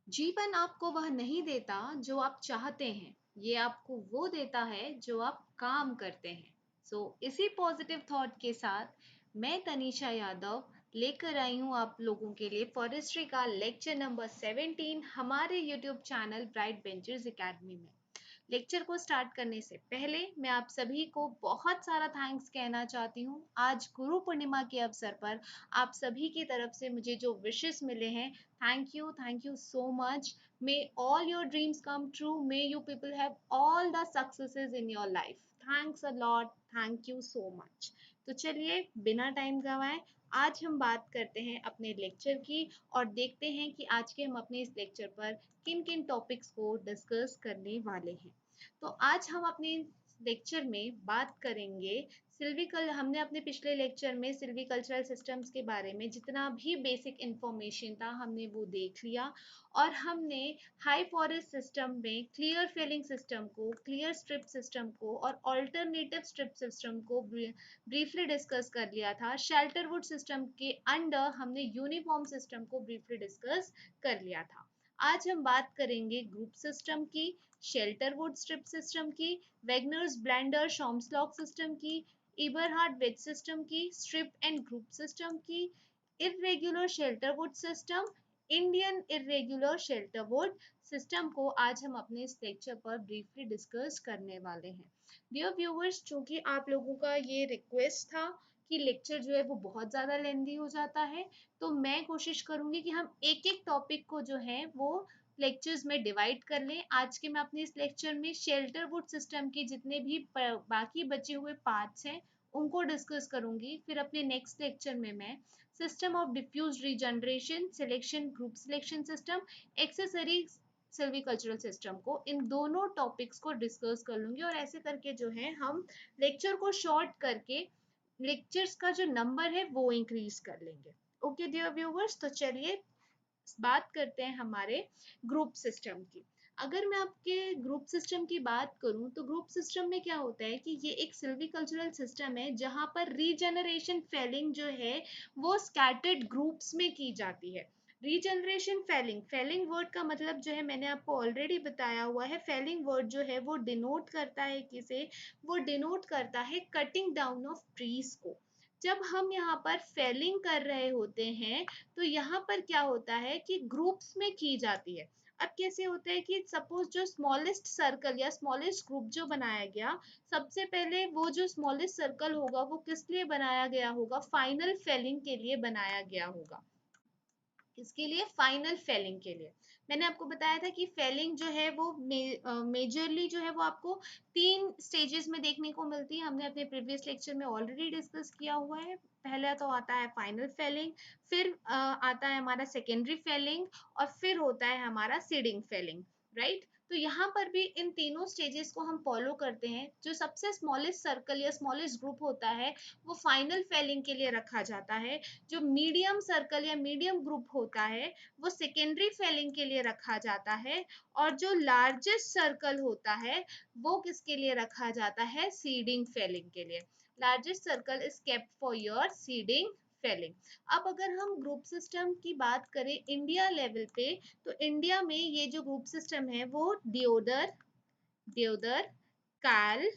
जीवन आपको वह नहीं देता जो आप चाहते हैं, ये आपको वो देता है जो आप काम करते हैं। इसी पॉजिटिव थॉट के साथ मैं तनीषा यादव लेकर आई हूँ आप लोगों के लिए फॉरेस्ट्री का लेक्चर नंबर 17 हमारे YouTube channel bright ventures academy में। लेक्चर को स्टार्ट करने से पहले मैं आप सभी को बहुत सारा थैंक्स कहना चाहती हूँ। आज गुरु पूर्णिमा के अवसर पर आप सभी की तरफ से मुझे जो विशेस मिले हैं, thank you so much. May all your dreams come true, may you people have all the successes in your life. Thanks a lot, thank you so much. तो चलिए बिना टाइम गवाए आज हम बात करते हैं अपने लेक्चर की और देखते हैं कि आज के हम अपने इस लेक्चर पर किन किन टॉपिक्स को डिस्कस करने वाले हैं। तो आज हम अपने लेक्चर में बात करेंगे सिल्वीकल। हमने अपने पिछले लेक्चर में सिल्वीकल्चरल सिस्टम्स के बारे में जितना भी बेसिक इंफॉर्मेशन था हमने वो देख लिया और हमने हाई फॉरेस्ट सिस्टम में क्लियर फेलिंग सिस्टम को, क्लियर स्ट्रिप सिस्टम को और ऑल्टरनेटिव स्ट्रिप सिस्टम को ब्रीफली डिस्कस कर लिया था। शेल्टरवुड सिस्टम के अंडर हमने यूनिफॉर्म सिस्टम को ब्रीफली डिस्कस कर लिया था। आज हम बात करेंगे ग्रुप सिस्टम की, शेल्टरवुड स्ट्रिप सिस्टम की, वेगनर्स ब्लेंडर शॉम्सलॉक सिस्टम की, इबरहार्ड वेज सिस्टम की, स्ट्रिप एंड ग्रुप सिस्टम की, irregular shelterwood system, Indian irregular shelterwood system को आज हम अपने इस लेक्चर पर ब्रीफली डिस्कस करने वाले हैं। डियर व्यूअर्स, चूंकि आप लोगों का ये रिक्वेस्ट था कि लेक्चर जो है वो बहुत ज़्यादा लेंदी हो जाता है, तो मैं कोशिश करूंगी कि हम एक एक टॉपिक को जो है वो लेक्चर्स में डिवाइड कर लें। आज के मैं अपने इस लेक्चर में शेल्टरवुड सिस्टम के जितने भी बाकी बचे हुए पार्ट्स हैं उनको डिस्कस करूंगी। फिर अपने नेक्स्ट लेक्चर में मैं system of diffuse regeneration selection, group selection system, accessory silvicultural system को, इन दोनों टॉपिक्स को डिस्कस कर लूंगी और ऐसे करके जो है हम लेक्चर को शॉर्ट करके लेक्चर्स का जो नंबर है वो इंक्रीज कर लेंगे। ओके डियर व्यूअर्स, तो चलिए बात करते हैं हमारे ग्रुप सिस्टम की। अगर मैं आपके ग्रुप सिस्टम की बात करूं तो ग्रुप सिस्टम में क्या होता है कि ये एक सिल्वीकल्चरल सिस्टम है जहां पर रीजनरेशन फेलिंग जो है वो स्कैटर्ड ग्रुप्स में की जाती है। रीजनरेशन फेलिंग, फेलिंग वर्ड का मतलब जो है मैंने आपको ऑलरेडी बताया हुआ है। फेलिंग वर्ड जो है वो डिनोट करता है किसे, वो डिनोट करता है कटिंग डाउन ऑफ ट्रीज को। जब हम यहाँ पर फेलिंग कर रहे होते हैं तो यहाँ पर क्या होता है कि ग्रुप्स में की जाती है। अब कैसे होता है कि सपोज जो स्मॉलेस्ट सर्कल या स्मॉलेस्ट ग्रुप जो बनाया गया, सबसे पहले वो जो स्मॉलेस्ट सर्कल होगा वो किस लिए बनाया गया होगा, फाइनल फेलिंग के लिए बनाया गया होगा। किसके लिए, फाइनल फेलिंग के लिए। मैंने आपको बताया था कि फेलिंग जो है वो मेजरली जो है वो आपको 3 स्टेजेस में देखने को मिलती है। हमने अपने प्रीवियस लेक्चर में ऑलरेडी डिस्कस किया हुआ है। पहला तो आता है फाइनल फेलिंग, फिर आता है हमारा सेकेंडरी फेलिंग और फिर होता है हमारा सीडिंग फेलिंग, राइट। तो यहाँ पर भी इन तीनों स्टेजेस को हम फॉलो करते हैं। जो सबसे स्मॉलेस्ट सर्कल या स्मॉलेस्ट ग्रुप होता है वो फाइनल फेलिंग के लिए रखा जाता है। जो मीडियम सर्कल या मीडियम ग्रुप होता है वो सेकेंडरी फेलिंग के लिए रखा जाता है और जो लार्जेस्ट सर्कल होता है वो किसके लिए रखा जाता है, सीडिंग फेलिंग के लिए। Largest circle is kept for your seeding felling. अब अगर हम ग्रुप सिस्टम की बात करें इंडिया लेवल पे, तो इंडिया में ये जो ग्रुप सिस्टम है वो दियोदर, देवदर, काल,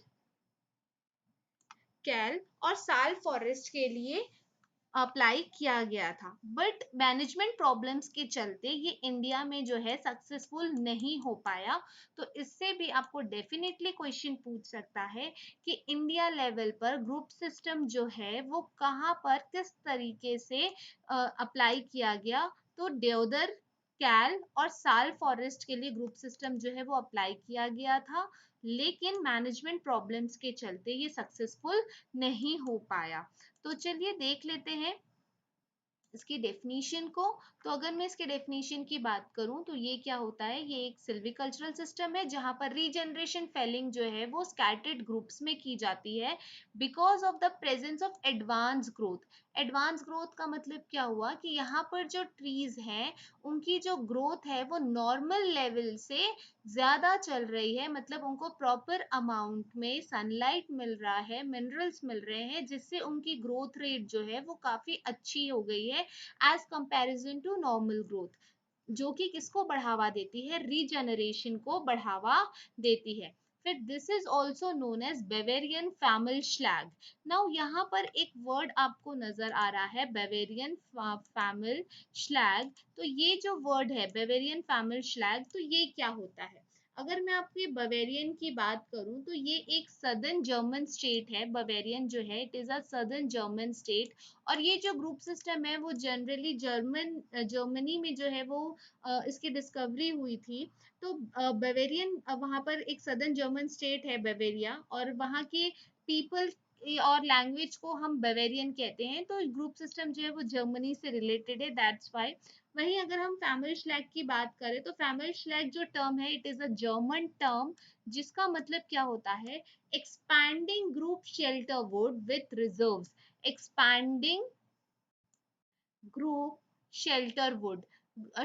कैल और साल फॉरेस्ट के लिए अप्लाई किया गया था। बट मैनेजमेंट प्रॉब्लम्स के चलते ये इंडिया में जो है सक्सेसफुल नहीं हो पाया। तो इससे भी आपको डेफिनेटली क्वेश्चन पूछ सकता है कि इंडिया लेवल पर ग्रुप सिस्टम जो है वो कहाँ पर किस तरीके से अप्लाई किया गया। तो देवदर, कैल और साल फॉरेस्ट के लिए ग्रुप सिस्टम जो है वो अप्लाई किया गया था, लेकिन मैनेजमेंट प्रॉब्लम्स के चलते ये सक्सेसफुल नहीं हो पाया। तो चलिए देख लेते हैं इसकी डेफिनेशन को। तो अगर मैं इसके डेफिनेशन की बात करूं तो ये क्या होता है, ये एक सिल्वीकल्चरल सिस्टम है जहां पर रीजनरेशन फेलिंग जो है वो स्कैटर्ड ग्रुप्स में की जाती है because of the presence of advance growth. Advance growth का मतलब क्या हुआ कि यहाँ पर जो ट्रीज हैं उनकी जो ग्रोथ है वो नॉर्मल लेवल से ज्यादा चल रही है, मतलब उनको प्रॉपर अमाउंट में सनलाइट मिल रहा है, मिनरल्स मिल रहे हैं, जिससे उनकी ग्रोथ रेट जो है वो काफी अच्छी हो गई है as comparison to normal growth. जो कि किसको बढ़ावा देती है, रीजनरेशन को बढ़ावा देती है। फिर this is also known as Bavarian femel schlag. Now यहाँ पर एक वर्ड आपको नजर आ रहा है, बेवेरियन फैमिल श्लैग। तो ये जो वर्ड है बेवेरियन फैमिल श्लैग, तो ये क्या होता है? अगर मैं आपकी बवेरियन की बात करूं तो ये एक सदर्न जर्मन स्टेट है। बवेरियन जो है it is a southern German state. और ये जो ग्रुप सिस्टम है वो जनरली जर्मनी में जो है वो इसकी डिस्कवरी हुई थी। तो बवेरियन वहाँ पर एक सदर्न जर्मन स्टेट है बवेरिया, और वहाँ के पीपल और लैंग्वेज को हम बवेरियन कहते हैं। तो ग्रुप सिस्टम जो है वो जर्मनी से रिलेटेड है, दैट्स वाई। वहीं अगर हम फैमिली श्लैग की बात करें तो फैमिली श्लैग जो टर्म है it is a German term, जिसका मतलब क्या होता है, expanding group shelter would with reserves. Expanding group shelter would.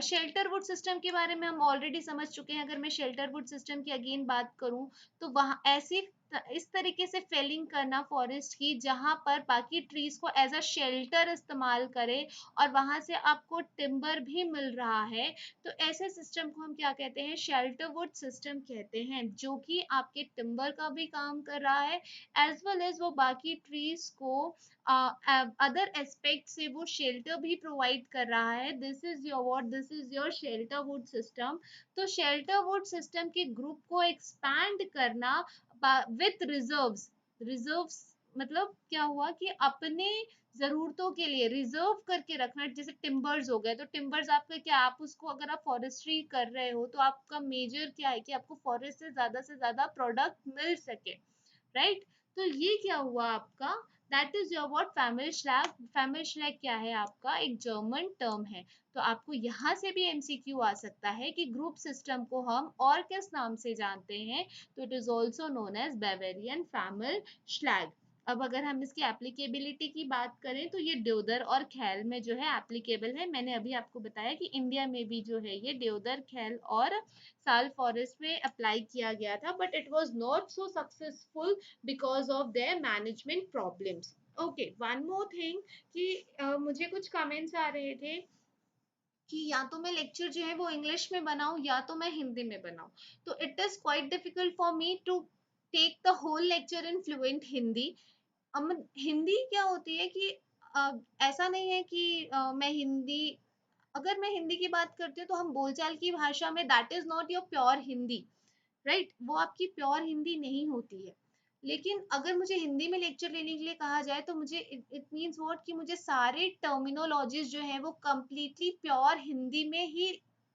Shelter would system के बारे में हम ऑलरेडी समझ चुके हैं। अगर मैं शेल्टर वुड सिस्टम की अगेन बात करूं तो वहां ऐसी इस तरीके से फेलिंग करना फॉरेस्ट की जहां पर बाकी ट्रीज को एज अ शेल्टर इस्तेमाल करें और वहां से आपको टिम्बर भी मिल रहा है। तो ऐसे सिस्टम को हम क्या कहते हैं, शेल्टर वुड सिस्टम कहते हैं, जो कि आपके टिम्बर का भी काम कर रहा है एज वेल एज वो बाकी ट्रीज को अदर एस्पेक्ट से वो शेल्टर भी प्रोवाइड कर रहा है। This is your what, this is your shelter would system. तो शेल्टर वुड सिस्टम के ग्रुप को एक्सपैंड करना विथ रिजर्व्स। रिजर्व्स मतलब क्या हुआ कि अपने जरूरतों के लिए रिजर्व करके रखना। जैसे टिम्बर्स हो गए, तो टिम्बर्स आपका क्या, आप उसको अगर आप फॉरेस्ट्री कर रहे हो तो आपका मेजर क्या है कि आपको फॉरेस्ट से ज्यादा प्रोडक्ट मिल सके, राइट? तो ये क्या हुआ आपका, that is your what, family schlag. Family schlag क्या है आपका, एक जर्मन टर्म है। तो आपको यहाँ से भी एमसीक्यू आ सकता है कि ग्रुप सिस्टम को हम और किस नाम से जानते हैं, तो it is also known as Bavarian family schlag. अब अगर हम इसकी एप्लीकेबिलिटी की बात करें तो ये देवदर और खैल में जो है एप्लीकेबल है। मैंने अभी आपको बताया कि इंडिया में भी जो है ये देवदर, खैल और साल फॉरेस्ट में अप्लाई किया गया था, but it was not so successful because of their management problems. Okay, one more thing कि मुझे कुछ कमेंट्स आ रहे थे कि या तो मैं लेक्चर जो है वो इंग्लिश में बनाऊं या तो मैं हिंदी में बनाऊं। तो it is quite difficult for me to take the whole lecture in fluent Hindi. Hindi क्या होती है कि ऐसा नहीं है कि मैं हिंदी, अगर मैं हिंदी की बात करती हूँ तो हम बोलचाल की भाषा में, that is not your pure Hindi, right? वो आपकी प्योर हिंदी नहीं होती है। लेकिन अगर मुझे हिंदी में लेक्चर लेने के लिए कहा जाए तो मुझे इट मीन्स व्हाट कि मुझे सारे टर्मिनोलॉजीज जो है वो कंप्लीटली प्योर हिंदी में ही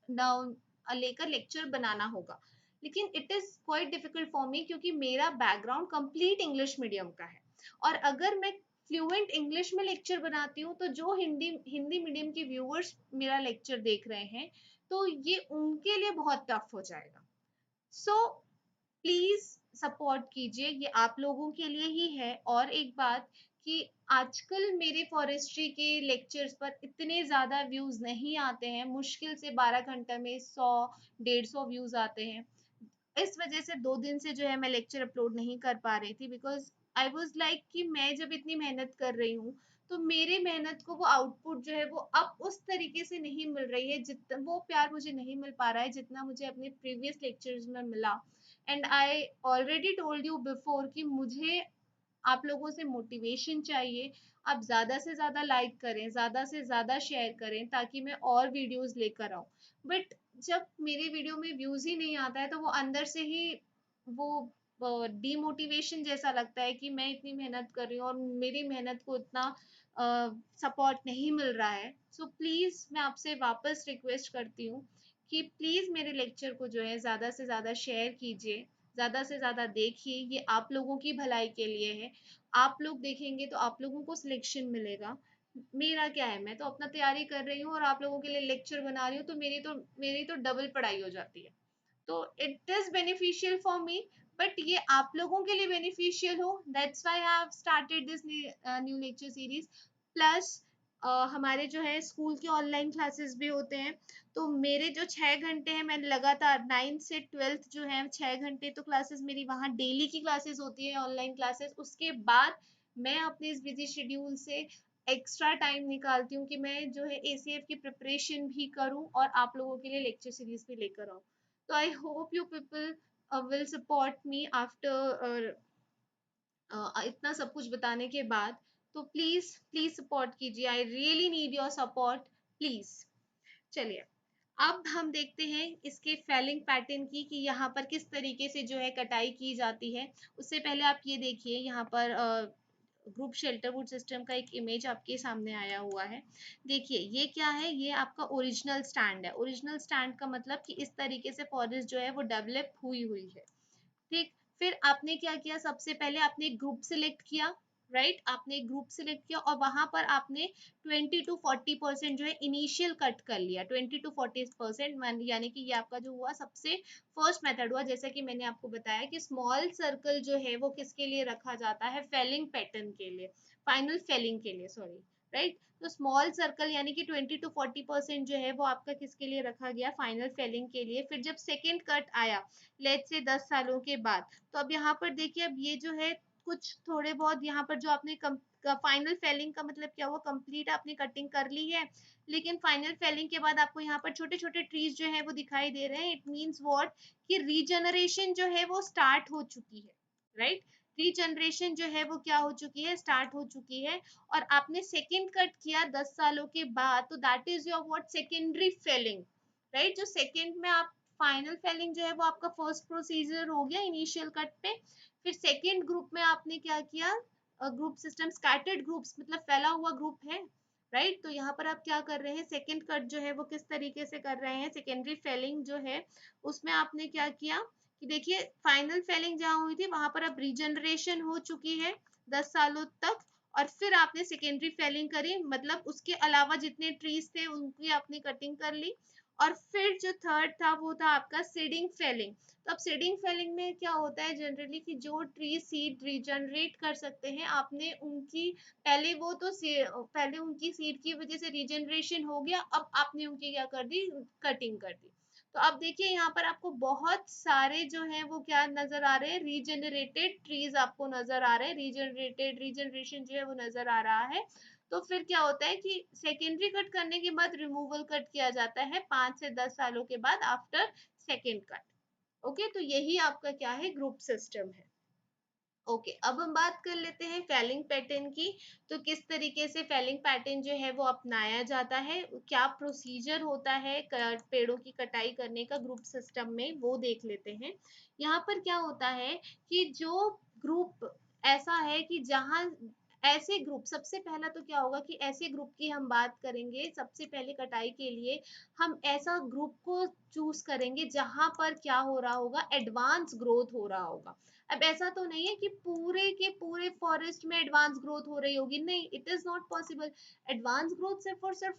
लेकर लेक्चर बनाना होगा। लेकिन it is quite difficult for मी क्योंकि मेरा बैकग्राउंड कंप्लीट इंग्लिश मीडियम का है। और अगर मैं फ्लुएंट इंग्लिश में लेक्चर बनाती हूँ तो जो हिंदी हिंदी मीडियम के व्यूअर्स मेरा लेक्चर देख रहे हैं तो ये उनके लिए बहुत टफ हो जाएगा। सो प्लीज सपोर्ट कीजिए, ये आप लोगों के लिए ही है। और एक बात कि आजकल मेरे फॉरेस्ट्री के लेक्चर्स पर इतने ज्यादा व्यूज नहीं आते हैं, मुश्किल से 12 घंटे में 100 150 व्यूज आते हैं। इस वजह से 2 दिन से जो है मैं लेक्चर अपलोड नहीं कर पा रही थी, बिकॉज आई वॉज लाइक कि मैं जब इतनी मेहनत कर रही हूँ तो मेरे मेहनत को वो आउटपुट जो है वो अब उस तरीके से नहीं मिल रही है, जितना वो प्यार मुझे नहीं मिल पा रहा है जितना मुझे अपने प्रीवियस लेक्चर्स में मिला। And I already told you before कि मुझे आप लोगों से मोटिवेशन चाहिए। आप ज्यादा से ज्यादा लाइक करें, ज्यादा से ज्यादा शेयर करें ताकि मैं और वीडियोस लेकर आऊं। बट जब मेरे वीडियो में व्यूज ही नहीं आता है तो वो अंदर से ही वो डीमोटिवेशन जैसा लगता है कि मैं इतनी मेहनत कर रही हूँ और मेरी मेहनत को इतना सपोर्ट नहीं मिल रहा है। सो प्लीज मैं आपसे वापस रिक्वेस्ट करती हूँ कि प्लीज मेरे लेक्चर को जो है ज्यादा से ज्यादा शेयर कीजिए, ज्यादा से ज्यादा देखिए। ये आप लोगों की भलाई के लिए है। आप लोग देखेंगे तो आप लोगों को सिलेक्शन मिलेगा। मेरा क्या है, मैं तो अपना तैयारी कर रही हूँ और आप लोगों के लिए लेक्चर बना रही हूँ, तो मेरी तो डबल पढ़ाई हो जाती है। तो it is beneficial for me, but ये आप लोगों के लिए बेनिफिशियल हो, that's why I have started this new lecture series. Plus हमारे जो है स्कूल के ऑनलाइन क्लासेस भी होते हैं। तो मेरे जो 6 घंटे हैं, मैं लगातार 9 से 12 जो है 6 घंटे तो क्लासेस मेरी वहाँ डेली की क्लासेस होती है, ऑनलाइन क्लासेस। उसके बाद मैं अपने इस बिजी शेड्यूल से एक्स्ट्रा टाइम निकालती हूँ कि मैं जो है एसीएफ की प्रिपरेशन भी करूँ और आप लोगों के लिए लेक्चर सीरीज भी लेकर आऊँ। तो I hope you people will support me after इतना सब कुछ बताने के बाद। तो प्लीज प्लीज सपोर्ट कीजिए, आई really need your support please. चलिए, अब हम देखते हैं इसके फेलिंग पैटर्न की, कि यहाँ पर किस तरीके से जो है कटाई की जाती है। उससे पहले आप ये देखिए, यहाँ पर ग्रुप शेल्टर वुड सिस्टम का एक इमेज आपके सामने आया हुआ है। देखिए ये क्या है, ये आपका ओरिजिनल स्टैंड है। ओरिजिनल स्टैंड का मतलब कि इस तरीके से फॉरेस्ट जो है वो डेवलप हुई हुई है। ठीक, फिर आपने क्या किया, सबसे पहले आपने एक ग्रुप सिलेक्ट किया, राइट, आपने एक ग्रुप सिलेक्ट किया और वहां पर आपने 20 to 40% जो है इनिशियल कट कर लिया। 20 to 40% यानी कि ये आपका जो हुआ सबसे फर्स्ट मेथड हुआ। जैसा कि मैंने आपको बताया कि स्मॉल सर्कल जो है वो किसके लिए रखा जाता है, फेलिंग पैटर्न के लिए, फाइनल फेलिंग के लिए, सॉरी, राइट। तो स्मॉल सर्कल यानी कि 20 to 40% जो है वो आपका किसके लिए रखा गया, फाइनल फेलिंग के लिए। फिर जब सेकेंड कट आया लेट्स से 10 सालों के बाद, तो अब यहाँ पर देखिए, अब ये जो है कुछ थोड़े बहुत यहाँ पर जो आपने फाइनल फेलिंग का मतलब क्या हुआ, कंप्लीट आपने कटिंग कर ली है, लेकिन फाइनल फेलिंग के बाद आपको यहाँ पर छोटे छोटे ट्रीज जो है वो दिखाई दे रहे हैं। इट मीन्स व्हाट, कि रीजनरेशन जो है वो स्टार्ट हो चुकी है, राइट। रीजनरेशन जो है वो क्या हो चुकी है, स्टार्ट हो चुकी है। और आपने सेकेंड कट किया 10 सालों के बाद, तो that is your what, secondary felling, right. जो सेकेंड में आप फाइनल फेलिंग जो है वो आपका फर्स्ट प्रोसीजर हो गया इनिशियल कट पे। फिर सेकेंड ग्रुप में आपने क्या किया, ग्रुप सिस्टम स्कैटर्ड ग्रुप्स मतलब फैला हुआ ग्रुप है, राइट। तो यहाँ पर आप क्या कर रहे हैं, सेकेंड कट जो है वो किस तरीके से कर रहे हैं, सेकेंडरी फेलिंग जो है उसमें आपने क्या किया कि देखिए फाइनल फेलिंग जहाँ हुई थी वहां पर अब रीजनरेशन हो चुकी है 10 सालों तक। और फिर आपने सेकेंडरी फेलिंग करी, मतलब उसके अलावा जितने ट्रीज थे उनकी आपने कटिंग कर ली। और फिर जो थर्ड था वो था आपका सीडिंग फेलिंग। तो अब सीडिंग फेलिंग में क्या होता है जनरली, कि जो ट्री सीड रीजनरेट कर सकते हैं आपने उनकी, पहले वो तो पहले उनकी सीड की वजह से रीजनरेशन हो गया, अब आपने उनकी क्या कर दी, कटिंग कर दी। तो अब देखिए यहाँ पर आपको बहुत सारे जो है वो क्या नजर आ रहे हैं, रीजनरेटेड ट्रीज आपको नजर आ रहे हैं, रीजनरेटेड रीजनरेशन जो है वो नजर आ रहा है। तो फिर क्या होता है कि सेकेंडरी कट करने के बाद रिमूवल कट किया जाता है 5 से 10 सालों के बाद आफ्टर सेकेंड कट। ओके, तो यही आपका क्या है, ग्रुप सिस्टम है। ओके, अब हम बात कर लेते हैं फेलिंग पैटर्न की। तो किस तरीके से फेलिंग पैटर्न जो है वो अपनाया जाता है, क्या प्रोसीजर होता है पेड़ों की कटाई करने का ग्रुप सिस्टम में, वो देख लेते हैं। यहाँ पर क्या होता है कि जो ग्रुप ऐसा है कि जहाँ ऐसे ग्रुप, सबसे पहला तो क्या होगा कि ऐसे ग्रुप की हम बात करेंगे, सबसे पहले कटाई के लिए हम ऐसा ग्रुप को चूज करेंगे जहां पर क्या हो रहा होगा, एडवांस ग्रोथ हो रहा होगा। अब ऐसा तो नहीं है कि पूरे के पूरे फॉरेस्ट में एडवांस ग्रोथ हो रही होगी, नहीं, it is not possible. Advance growth सिर्फ और सिर्फ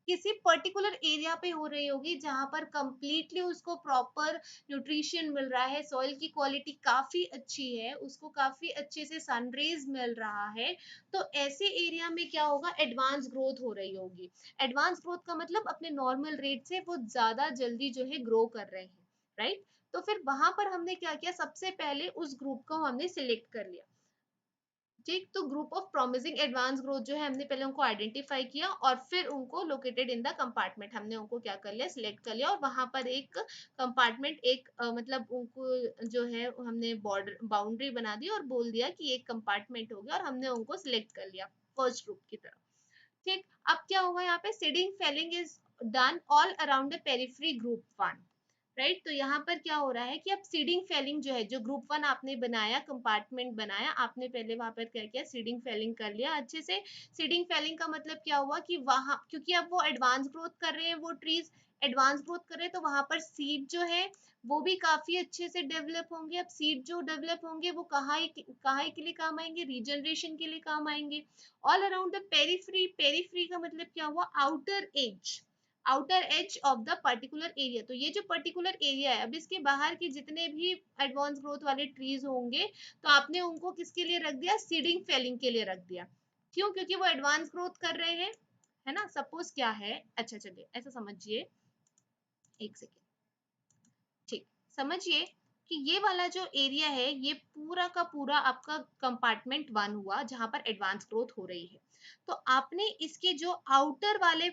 किसी पर्टिकुलर एरिया पे हो रही होगी जहां पर कंप्लीटली उसको प्रॉपर न्यूट्रिशन मिल रहा है, सॉइल की क्वालिटी काफी अच्छी है, उसको काफी अच्छे से सनरेज मिल रहा है। तो ऐसे एरिया में क्या होगा, एडवांस ग्रोथ हो रही होगी। एडवांस ग्रोथ का मतलब अपने नॉर्मल रेट से वो ज्यादा जल्दी जो है ग्रो कर रहे हैं, राइट। तो फिर वहां पर हमने क्या किया, सबसे पहले उस ग्रुप को हमने सिलेक्ट कर लिया। ठीक, तो group of promising advance growth जो है हमने पहले उनको आइडेंटिफाई किया और फिर उनको लोकेटेड इन द कंपार्टमेंट हमने उनको क्या कर लिया, सिलेक्ट कर लिया। और वहां पर एक कंपार्टमेंट, एक मतलब उनको जो है हमने बॉर्डर बाउंड्री बना दी और बोल दिया कि एक कंपार्टमेंट हो गया और हमने उनको सिलेक्ट कर लिया फर्स्ट ग्रुप की तरफ। ठीक, अब क्या होगा यहाँ पे, seeding felling is done all around the periphery group one, right. तो यहाँ पर क्या हो रहा है कि अब सीडिंग फेलिंग जो है, जो ग्रुप वन आपने बनाया, कंपार्टमेंट बनाया आपने, पहले वहां पर क्या किया, सीडिंग फेलिंग कर लिया अच्छे से। सीडिंग फेलिंग का मतलब क्या हुआ कि वहां, क्योंकि अब वो एडवांस ग्रोथ कर रहे हैं, वो ट्रीज एडवांस ग्रोथ कर रहे हैं, तो वहां पर सीड जो है वो भी काफी अच्छे से डेवलप होंगे। अब सीड जो डेवलप होंगे वो कहाँ के लिए काम आएंगे, रीजनरेशन के लिए काम आएंगे। All around the periphery, periphery का मतलब क्या हुआ, outer as, outer as of the particular area. तो ये जो पर्टिकुलर एरिया है, अब इसके बाहर के जितने भी एडवांस ग्रोथ वाले ट्रीज होंगे, तो आपने उनको किसके लिए रख दिया, सीडिंग फेलिंग के लिए रख दिया। क्यों, क्योंकि वो एडवांस ग्रोथ कर रहे हैं, है ना। सपोज क्या है, अच्छा चलिए ऐसा समझिए, एक सेकेंड, ठीक, समझिए कि ये वाला जो एरिया है ये पूरा का पूरा आपका कंपार्टमेंट वन हुआ जहां पर एडवांस ग्रोथ हो रही है। तो आपने इसके जो आउटर वाले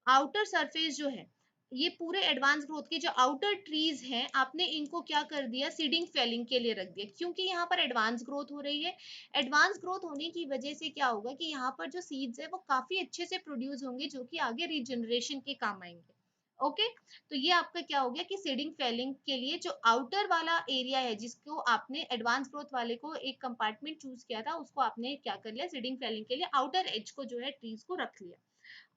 आउटर सरफेस जो है, ये पूरे एडवांस ग्रोथ के जो आउटर ट्रीज हैं आपने इनको क्या कर दिया, सीडिंग फेलिंग के लिए रख दिया, क्योंकि यहाँ पर एडवांस ग्रोथ हो रही है। एडवांस ग्रोथ होने की वजह से क्या होगा कि यहाँ पर जो सीड्स है वो काफी अच्छे से प्रोड्यूस होंगे जो कि आगे रीजनरेशन के काम आएंगे। ओके, तो ये आपका क्या हो गया कि सीडिंग फेलिंग के लिए जो आउटर वाला एरिया है जिसको आपने एडवांस ग्रोथ वाले को एक कंपार्टमेंट चूज किया था उसको आपने क्या कर लिया, सीडिंग फेलिंग के लिए आउटर एज को जो है ट्रीज को रख लिया।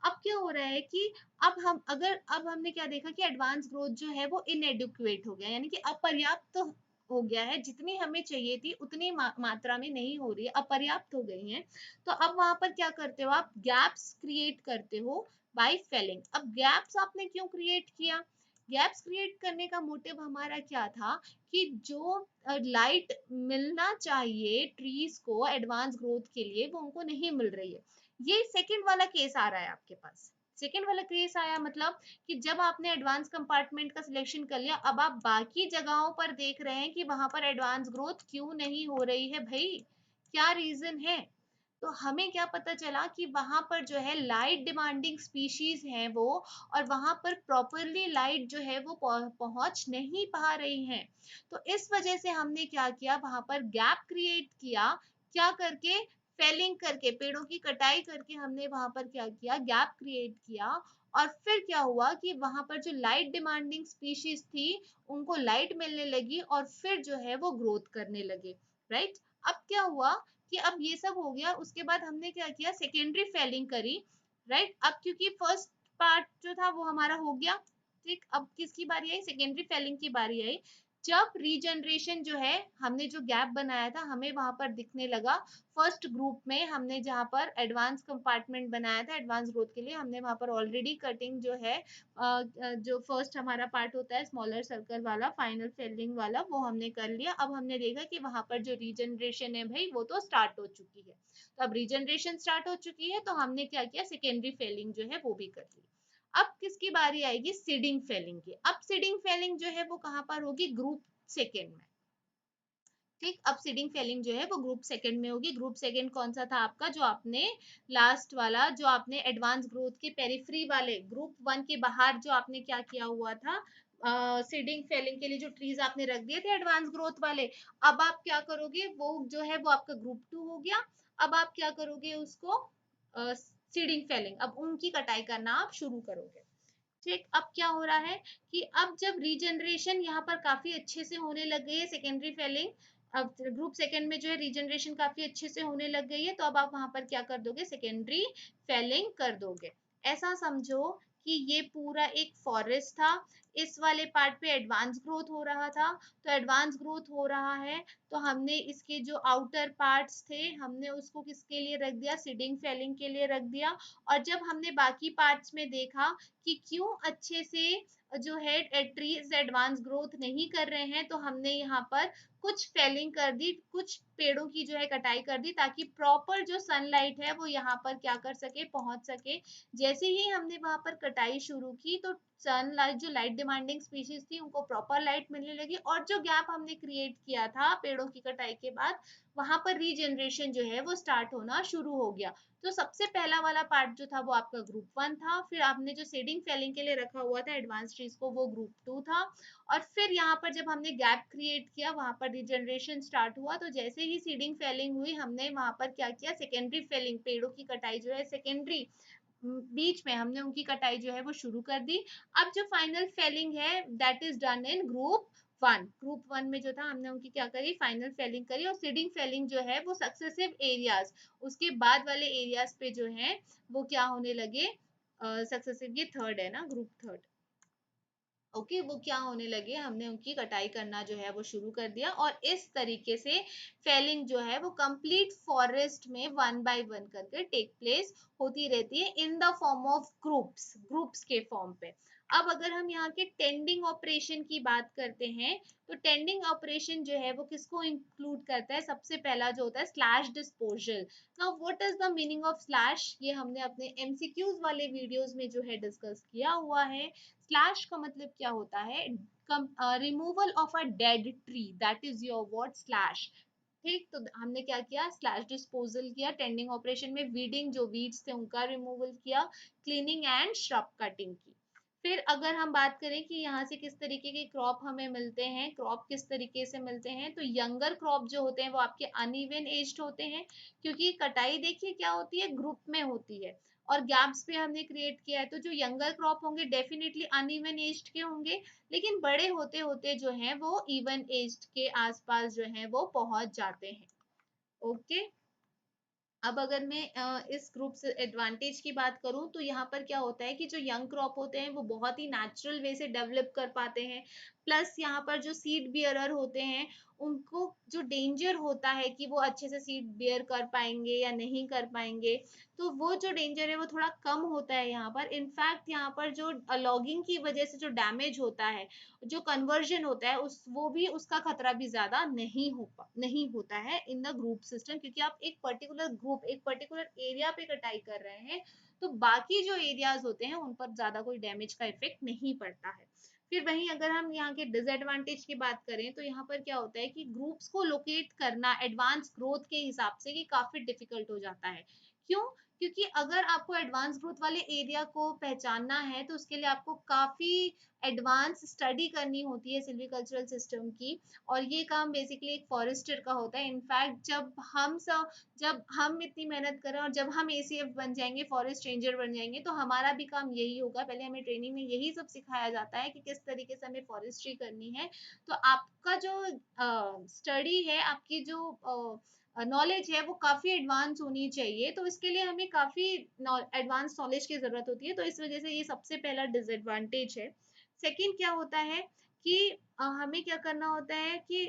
अब क्या हो रहा है कि अब हमने क्या देखा कि एडवांस ग्रोथ जो है वो इनएडुक्वेट हो गया, यानी कि अपर्याप्त तो हो गया है, जितनी हमें चाहिए थी उतनी मात्रा में नहीं हो रही है, अपर्याप्त हो गई है। तो अब वहां पर क्या करते हो, आप गैप्स क्रिएट करते हो बाय फेलिंग। अब गैप्स आपने क्यों क्रिएट किया, गैप्स क्रिएट करने का मोटिव हमारा क्या था कि जो लाइट मिलना चाहिए ट्रीज को एडवांस ग्रोथ के लिए वो उनको नहीं मिल रही है। ये सेकंड वाला केस आ रहा है आपके पास। सेकंड वाला केस आया मतलब कि जब आपने एडवांस कंपार्टमेंट का सिलेक्शन कर लिया, अब आप बाकी जगहों पर देख रहे हैं कि वहां पर एडवांस ग्रोथ क्यों नहीं हो रही है भाई, क्या रीजन है। तो हमें क्या पता चला कि वहां पर जो है लाइट डिमांडिंग स्पीशीज है वो, और वहां पर प्रॉपरली लाइट जो है वो पहुंच नहीं पा रही है। तो इस वजह से हमने क्या किया, वहां पर गैप क्रिएट किया, क्या करके, फेलिंग करके, पेड़ों की कटाई करके हमने वहां पर क्या किया, गैप क्रिएट किया। और फिर क्या हुआ कि वहां पर जो लाइट डिमांडिंग स्पीशीज थी उनको लाइट मिलने लगी और फिर जो है वो ग्रोथ करने लगे, राइट। अब क्या हुआ कि अब ये सब हो गया, उसके बाद हमने क्या किया, सेकेंडरी फेलिंग करी, राइट। अब क्योंकि फर्स्ट पार्ट जो था वो हमारा हो गया, ठीक। अब किसकी बारी आई, सेकेंडरी फेलिंग की बारी आई। जब रीजनरेशन जो है, हमने जो गैप बनाया था हमें वहां पर दिखने लगा, फर्स्ट ग्रुप में हमने जहां पर एडवांस कंपार्टमेंट बनाया था एडवांस ग्रोथ के लिए, हमने वहां पर ऑलरेडी कटिंग जो है जो फर्स्ट हमारा पार्ट होता है स्मॉलर सर्कल वाला फाइनल फेलिंग वाला, वो हमने कर लिया। अब हमने देखा कि वहां पर जो रीजनरेशन है भाई वो तो स्टार्ट हो चुकी है। तो अब रीजनरेशन स्टार्ट हो चुकी है तो हमने क्या किया, सेकेंडरी फेलिंग जो है वो भी कर ली। अब किसकी बारी आएगी, सीडिंग फेलिंग की। अब सीडिंग फेलिंग जो है वो कहां पर होगी, ग्रुप सेकेंड में, ठीक। अब सीडिंग फेलिंग जो है वो ग्रुप सेकंड में होगी। ग्रुप सेकंड कौन सा था आपका, जो आपने लास्ट वाला, जो आपने एडवांस ग्रोथ के पेरिफ्री वाले ग्रुप वन के बाहर जो आपने क्या किया हुआ था, सीडिंग फेलिंग के लिए जो ट्रीज आपने रख दिए थे एडवांस ग्रोथ वाले, अब आप क्या करोगे, वो जो है वो आपका ग्रुप टू हो गया। अब आप क्या करोगे उसको, सीडिंग फेलिंग, अब उनकी कटाई करना आप शुरू करोगे, ठीक। अब क्या हो रहा है कि अब जब रीजनरेशन यहाँ पर काफी अच्छे से होने लग गई है, सेकेंडरी फेलिंग, अब ग्रुप सेकंड में जो है रीजनरेशन काफी अच्छे से होने लग गई है, तो अब आप वहां पर क्या कर दोगे, सेकेंडरी फेलिंग कर दोगे। ऐसा समझो कि ये पूरा एक फॉरेस्ट था, इस वाले पार्ट पे एडवांस ग्रोथ हो रहा था। तो एडवांस ग्रोथ हो रहा है तो हमने इसके जो आउटर पार्ट्स थे हमने उसको किसके लिए रख दिया, सीडिंग फेलिंग के लिए रख दिया। और जब हमने बाकी पार्ट्स में देखा कि क्यों अच्छे से जो है ट्रीज एडवांस ग्रोथ नहीं कर रहे हैं, तो हमने यहाँ पर कुछ फेलिंग कर दी, कुछ पेड़ों की जो है कटाई कर दी, ताकि प्रॉपर जो सनलाइट है वो यहाँ पर क्या कर सके, पहुंच सके। जैसे ही हमने वहां पर कटाई शुरू की तो सनलाइट, जो लाइट डिमांडिंग स्पीशीज थी उनको प्रॉपर लाइट मिलने लगी, और जो गैप हमने क्रिएट किया था पेड़ों की कटाई के बाद, वहां पर रीजनरेशन जो है वो स्टार्ट होना शुरू हो गया। तो सबसे पहला वाला पार्ट जो था वो आपका ग्रुप वन था, फिर आपने जो सीडिंग फेलिंग के लिए रखा हुआ था एडवांस ट्रीज को वो ग्रुप टू था, और फिर यहाँ पर जब हमने गैप क्रिएट किया वहां पर रीजनरेशन स्टार्ट हुआ। तो जैसे ही सीडिंग फेलिंग हुई हमने वहां पर क्या किया, सेकेंडरी फेलिंग, पेड़ों की कटाई जो है सेकेंडरी बीच में हमने उनकी कटाई जो है वो शुरू कर दी। अब जो फाइनल फेलिंग है that is done in group one. Group one में जो था हमने उनकी क्या करी, फाइनल फेलिंग करी। और सीडिंग फेलिंग जो है वो सक्सेसिव एरियाज, उसके बाद वाले एरियाज पे जो है वो क्या होने लगे, सक्सेसिव, ये थर्ड है ना, ग्रुप थर्ड, ओके, वो क्या होने लगे, हमने उनकी कटाई करना जो है वो शुरू कर दिया। और इस तरीके से फेलिंग जो है वो कंप्लीट फॉरेस्ट में वन बाय वन करके टेक प्लेस होती रहती है इन the form of groups, groups के फॉर्म पे। अब अगर हम यहाँ के टेंडिंग ऑपरेशन की बात करते हैं, तो टेंडिंग ऑपरेशन जो है वो किसको इंक्लूड करता है? सबसे पहला जो होता है slash disposal. Now what is the meaning of slash? ये हमने अपने एमसीक्यूज वाले वीडियोस में जो है डिस्कस किया हुआ है। स्लैश का मतलब क्या होता है? Removal of a dead tree, that is your word slash. ठीक, तो हमने क्या किया? स्लैश डिस्पोजल किया टेंडिंग ऑपरेशन में, वीडिंग, जो वीड्स थे उनका रिमूवल किया, क्लीनिंग एंड श्रब कटिंग की। फिर अगर हम बात करें कि यहाँ से किस तरीके के क्रॉप हमें मिलते हैं, क्रॉप किस तरीके से मिलते हैं, तो यंगर क्रॉप जो होते हैं वो आपके अनइवन एज्ड होते हैं, क्योंकि कटाई देखिए क्या होती है, ग्रुप में होती है, और गैप्स भी हमने क्रिएट किया है, तो जो यंगर क्रॉप होंगे डेफिनेटली अनइवन एज्ड के होंगे, लेकिन बड़े होते होते जो है वो इवन एज्ड के आसपास जो है वो पहुंच जाते हैं। ओके, अब अगर मैं इस ग्रुप से एडवांटेज की बात करूं, तो यहाँ पर क्या होता है कि जो यंग क्रॉप होते हैं वो बहुत ही नेचुरल वे से डेवलप कर पाते हैं, प्लस यहाँ पर जो सीड बियरर होते हैं उनको जो डेंजर होता है कि वो अच्छे से सीड बियर कर पाएंगे या नहीं कर पाएंगे, तो वो जो डेंजर है वो थोड़ा कम होता है यहाँ पर। इनफैक्ट यहाँ पर जो लॉगिंग की वजह से जो डैमेज होता है, जो कन्वर्जन होता है, उस वो भी उसका खतरा भी ज्यादा नहीं होता है इन द ग्रुप सिस्टम, क्योंकि आप एक पर्टिकुलर ग्रुप, एक पर्टिकुलर एरिया पे कटाई कर रहे हैं, तो बाकी जो एरियाज होते हैं उन पर ज्यादा कोई डैमेज का इफेक्ट नहीं पड़ता है। फिर वहीं अगर हम यहाँ के डिसएडवांटेज की बात करें, तो यहाँ पर क्या होता है कि ग्रुप्स को लोकेट करना एडवांस ग्रोथ के हिसाब से कि काफी डिफिकल्ट हो जाता है। क्यों? क्योंकि अगर आपको एडवांस ग्रोथ वाले एरिया को पहचानना है, तो उसके लिए आपको काफी एडवांस स्टडी करनी होती है सिल्वीकल्चरल सिस्टम की, और ये काम बेसिकली एक फॉरेस्टर का होता है। इनफैक्ट जब हम इतनी मेहनत करें और जब हम एसीएफ बन जाएंगे, फॉरेस्ट रेंजर बन जाएंगे, तो हमारा भी काम यही होगा। पहले हमें ट्रेनिंग में यही सब सिखाया जाता है कि किस तरीके से हमें फॉरेस्ट्री करनी है। तो आपका जो स्टडी है, आपकी जो नॉलेज है वो काफी एडवांस होनी चाहिए, तो इसके लिए हमें काफी एडवांस नॉलेज की जरूरत होती है, तो इस वजह से ये सबसे पहला डिसएडवांटेज है। सेकंड क्या होता है कि हमें क्या करना होता है कि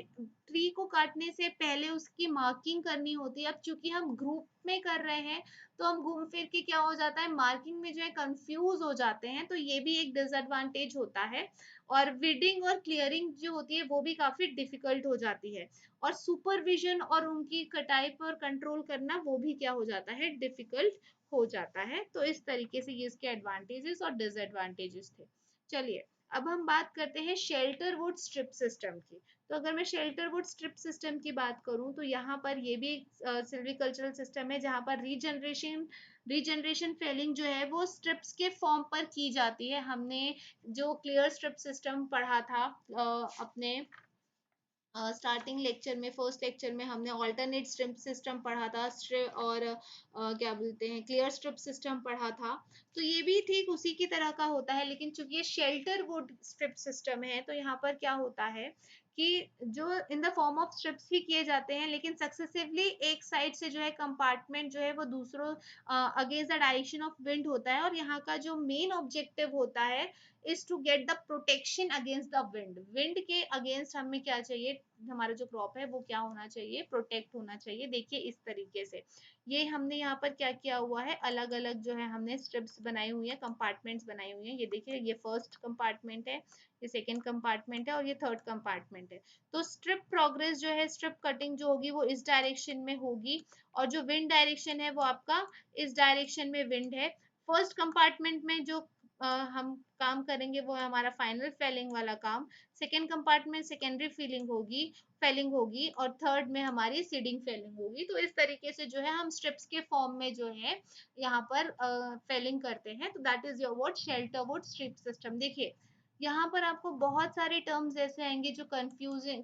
ट्री को काटने से पहले उसकी मार्किंग करनी होती है। अब चूंकि हम ग्रुप में कर रहे हैं, तो हम घूम फिर के क्या हो जाता है, मार्किंग में जो है कंफ्यूज हो जाते हैं, तो ये भी एक डिसएडवांटेज होता है। और वीडिंग और क्लियरिंग जो होती है वो भी काफी डिफिकल्ट हो जाती है, और सुपरविजन और उनकी कटाई पर कंट्रोल करना वो भी क्या हो जाता है, डिफिकल्ट हो जाता है। तो इस तरीके से ये इसके एडवांटेजेस और डिसएडवांटेजेस थे। चलिए, अब हम बात करते हैं शेल्टर वुड स्ट्रिप सिस्टम की। तो अगर मैं शेल्टर वुड स्ट्रिप सिस्टम की बात करूं, तो यहाँ पर ये भी एक सिल्वीकल्चरल सिस्टम है, जहाँ पर रीजनरेशन फेलिंग जो है वो स्ट्रिप्स के फॉर्म पर की जाती है। हमने जो क्लियर स्ट्रिप सिस्टम पढ़ा था अपने स्टार्टिंग लेक्चर में, फर्स्ट लेक्चर में हमने ऑल्टरनेट स्ट्रिप सिस्टम पढ़ा था, और क्या बोलते हैं, क्लियर स्ट्रिप सिस्टम पढ़ा था। तो ये भी ठीक उसी की तरह का होता है, लेकिन चूंकि ये शेल्टर वुड स्ट्रिप सिस्टम है, तो यहाँ पर क्या होता है कि जो in the form of strips ही किए जाते हैं, लेकिन सक्सेसिवली एक साइड से जो है कंपार्टमेंट जो है वो दूसरों against the direction of wind होता है, और यहाँ का जो मेन ऑब्जेक्टिव होता है is to get the protection against the wind. Wind के अगेंस्ट हमें क्या चाहिए, हमारा जो क्रॉप है वो क्या होना चाहिए, प्रोटेक्ट होना चाहिए। देखिए इस तरीके से ये हमने यहाँ पर क्या किया हुआ है, अलग अलग जो है हमने स्ट्रिप्स बनाई हुई है, कंपार्टमेंट्स बनाई हुई है। ये देखिए, ये फर्स्ट कंपार्टमेंट है, ये सेकेंड कंपार्टमेंट है, और ये थर्ड कंपार्टमेंट है। तो स्ट्रिप प्रोग्रेस जो है, स्ट्रिप कटिंग जो होगी वो इस डायरेक्शन में होगी, और जो विंड डायरेक्शन है वो आपका इस डायरेक्शन में विंड है। फर्स्ट कंपार्टमेंट में जो हम काम करेंगे वो है हमारा फाइनल फेलिंग वाला काम। सेकेंड कंपार्टमेंट सेकेंडरी फेलिंग होगी, और थर्ड में हमारी सीडिंग फेलिंग होगी। तो इस तरीके से जो है हम स्ट्रिप्स के फॉर्म में जो है यहाँ पर फेलिंग करते हैं। तो that is your word shelter wood strip system. देखिए यहाँ पर आपको बहुत सारे टर्म्स ऐसे आएंगे जो कंफ्यूजन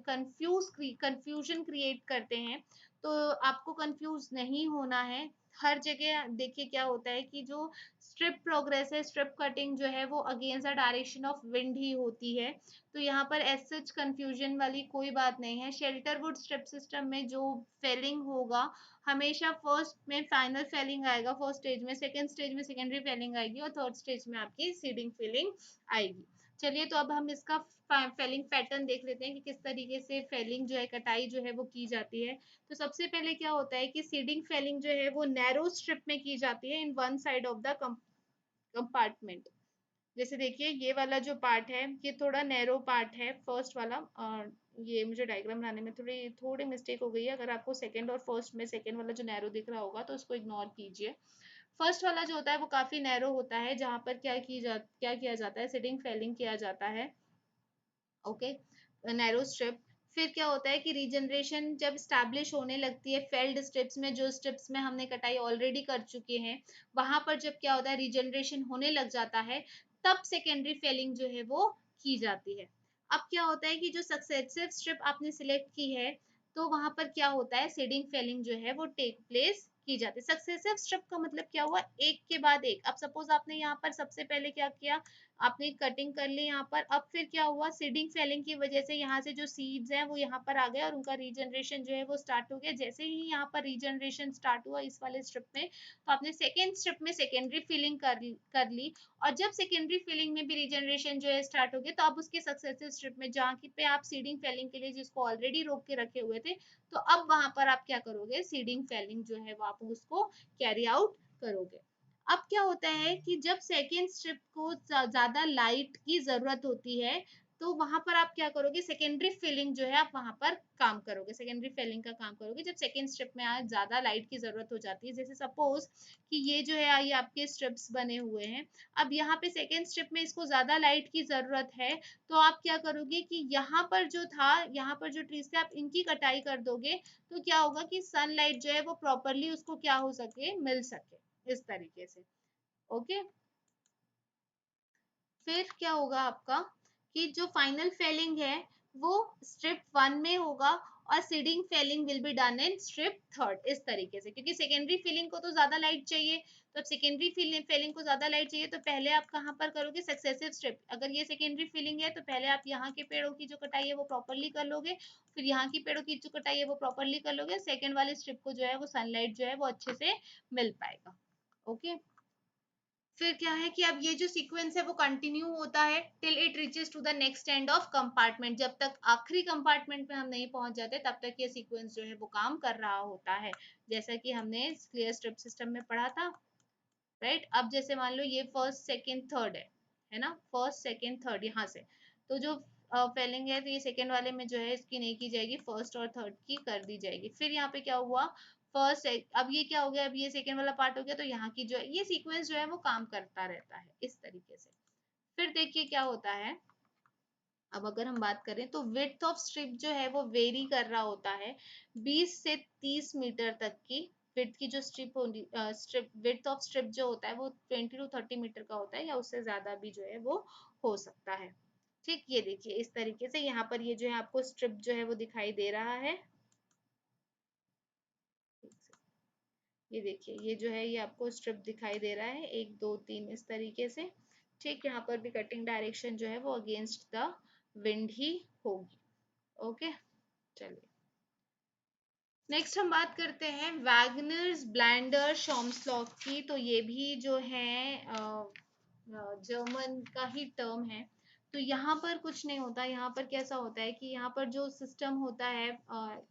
क्रिएट करते हैं, तो आपको कंफ्यूज नहीं होना है। हर जगह देखिए क्या होता है कि जो स्ट्रिप प्रोग्रेस है, स्ट्रिप कटिंग जो है वो against the direction of wind ही होती है, तो यहाँ पर एज सच कंफ्यूजन वाली कोई बात नहीं है। शेल्टर वुड स्ट्रिप सिस्टम में जो फेलिंग होगा, हमेशा फर्स्ट में फाइनल फेलिंग आएगा, फर्स्ट स्टेज में, सेकेंड स्टेज में सेकेंडरी फेलिंग आएगी, और थर्ड स्टेज में आपकी सीडिंग फेलिंग आएगी। चलिए, तो अब हम इसका फेलिंग पैटर्न देख लेते हैं कि किस तरीके से फेलिंग जो है, कटाई जो है वो की जाती है। तो सबसे पहले क्या होता है कि सीडिंग फेलिंग जो है वो नैरो स्ट्रिप में की जाती है in one side of the compartment. जैसे देखिए ये वाला जो पार्ट है ये थोड़ा नैरो पार्ट है फर्स्ट वाला, और ये मुझे डायग्राम बनाने में थोड़ी थोड़ी मिस्टेक हो गई है। अगर आपको सेकंड और फर्स्ट में सेकंड वाला जो नैरो दिख रहा होगा तो उसको इग्नोर कीजिए। फर्स्ट वाला जो होता है वो काफी नैरो होता है, जहां पर क्या किया जाता है, सीडिंग फेलिंग किया जाता है। Okay, narrow strip. फिर क्या होता है कि रीजनरेशन जब स्टैब्लिश होने लगती है फेल्ड स्ट्रिप्स में, जो स्ट्रिप्स में हमने कटाई ऑलरेडी कर चुके हैं, वहां पर जब क्या होता है रीजनरेशन होने लग जाता है, तब सेकेंडरी फेलिंग जो है वो की जाती है। अब क्या होता है कि जो सक्सेसिव स्ट्रिप आपने सिलेक्ट की है, तो वहां पर क्या होता है सीडिंग फेलिंग जो है वो टेक प्लेस की जाती है। सक्सेसिव स्ट्रिप का मतलब क्या हुआ, एक के बाद एक। अब सपोज आपने यहाँ पर सबसे पहले क्या किया, आपने कटिंग कर ली यहाँ पर, अब फिर क्या हुआ सीडिंग फेलिंग की वजह से यहाँ से जो सीड्स हैं वो यहाँ पर आ गए और उनका रीजनरेशन जो है वो स्टार्ट हो गया। जैसे ही यहाँ पर रीजनरेशन स्टार्ट हुआ इस वाले स्ट्रिप में, तो आपने सेकेंड स्ट्रिप में सेकेंडरी फिलिंग कर ली, और जब सेकेंडरी फिलिंग में भी रीजनरेशन जो है स्टार्ट हो गया, तो अब उसके सक्सेसिव स्ट्रिप में जहाँ की पे आप सीडिंग फेलिंग के लिए जिसको ऑलरेडी रोक के रखे हुए थे, तो अब वहां पर आप क्या करोगे, सीडिंग फेलिंग जो है वो आप उसको कैरी आउट करोगे। अब क्या होता है कि जब सेकेंड स्ट्रिप को ज्यादा लाइट की जरूरत होती है, तो वहां पर आप क्या करोगे, सेकेंडरी फिलिंग जो है आप वहां पर काम करोगे, सेकेंडरी फिलिंग का काम करोगे जब सेकेंड स्ट्रिप में आज ज्यादा लाइट की जरूरत हो जाती है। जैसे सपोज कि ये जो है ये आपके स्ट्रिप्स बने हुए हैं, अब यहाँ पे सेकेंड स्ट्रिप में इसको ज्यादा लाइट की जरूरत है, तो आप क्या करोगे कि यहाँ पर जो था, यहाँ पर जो ट्रीज थे आप इनकी कटाई कर दोगे, तो क्या होगा कि सनलाइट जो है वो प्रॉपरली उसको क्या हो सके, मिल सके, इस तरीके से। ओके, फिर क्या होगा आपका कि जो फाइनल फेलिंग है वो स्ट्रिप वन में होगा, और seeding felling will be done in strip third, इस तरीके से। क्योंकि सेकेंडरी फीलिंग को तो ज्यादा लाइट चाहिए, तो अब सेकेंडरी फेलिंग को ज्यादा लाइट चाहिए, तो पहले आप कहाँ पर करोगे, सक्सेसिव स्ट्रिप। अगर ये सेकेंडरी फीलिंग है तो पहले आप यहाँ के पेड़ों की जो कटाई है वो प्रॉपरली कर लोगे, फिर यहाँ की पेड़ों की जो कटाई है वो प्रॉपरली कर लोगे, सेकेंड वाले स्ट्रिप को जो है वो सनलाइट जो है वो अच्छे से मिल पाएगा। ओके, फिर क्या है कि अब ये जो सीक्वेंस है वो कंटिन्यू होता है till it reaches to the next end of compartment. जब तक आखिरी कंपार्टमेंट में हम नहीं पहुंच जाते तब तक ये सीक्वेंस जो है वो काम कर रहा होता है, जैसा कि हमने क्लियर स्ट्रिप सिस्टम में पढ़ा था। राइट, अब जैसे मान लो ये फर्स्ट सेकेंड थर्ड है ना, फर्स्ट सेकेंड थर्ड यहाँ से, तो जो फेलिंग है तो ये सेकेंड वाले में जो है इसकी नहीं की जाएगी, फर्स्ट और थर्ड की कर दी जाएगी। फिर यहाँ पे क्या हुआ, फर्स्ट, अब ये क्या हो गया, अब ये सेकेंड वाला पार्ट हो गया, तो यहाँ की जो है ये सीक्वेंस जो है वो काम करता रहता है इस तरीके से। फिर देखिए क्या होता है, अब अगर हम बात करें तो विड्थ ऑफ स्ट्रिप जो है वो वेरी कर रहा होता है 20 से 30 मीटर तक की। विड्थ की जो स्ट्रिप होती, स्ट्रिप विड्थ ऑफ स्ट्रिप जो होता है वो 20 टू 30 मीटर का होता है, या उससे ज्यादा भी जो है वो हो सकता है। ठीक, ये देखिए इस तरीके से यहाँ पर ये जो है आपको स्ट्रिप जो है वो दिखाई दे रहा है। ये देखिए ये जो है ये आपको स्ट्रिप दिखाई दे रहा है, एक दो तीन इस तरीके से। ठीक, यहाँ पर भी कटिंग डायरेक्शन जो है वो अगेंस्ट द विंड ही होगी। ओके, चलिए नेक्स्ट हम बात करते हैं वैगनर्स ब्लैंडर शॉम्सलॉक की। तो ये भी जो है जर्मन का ही टर्म है। तो यहाँ पर कुछ नहीं होता, यहाँ पर कैसा होता है कि यहाँ पर जो सिस्टम होता है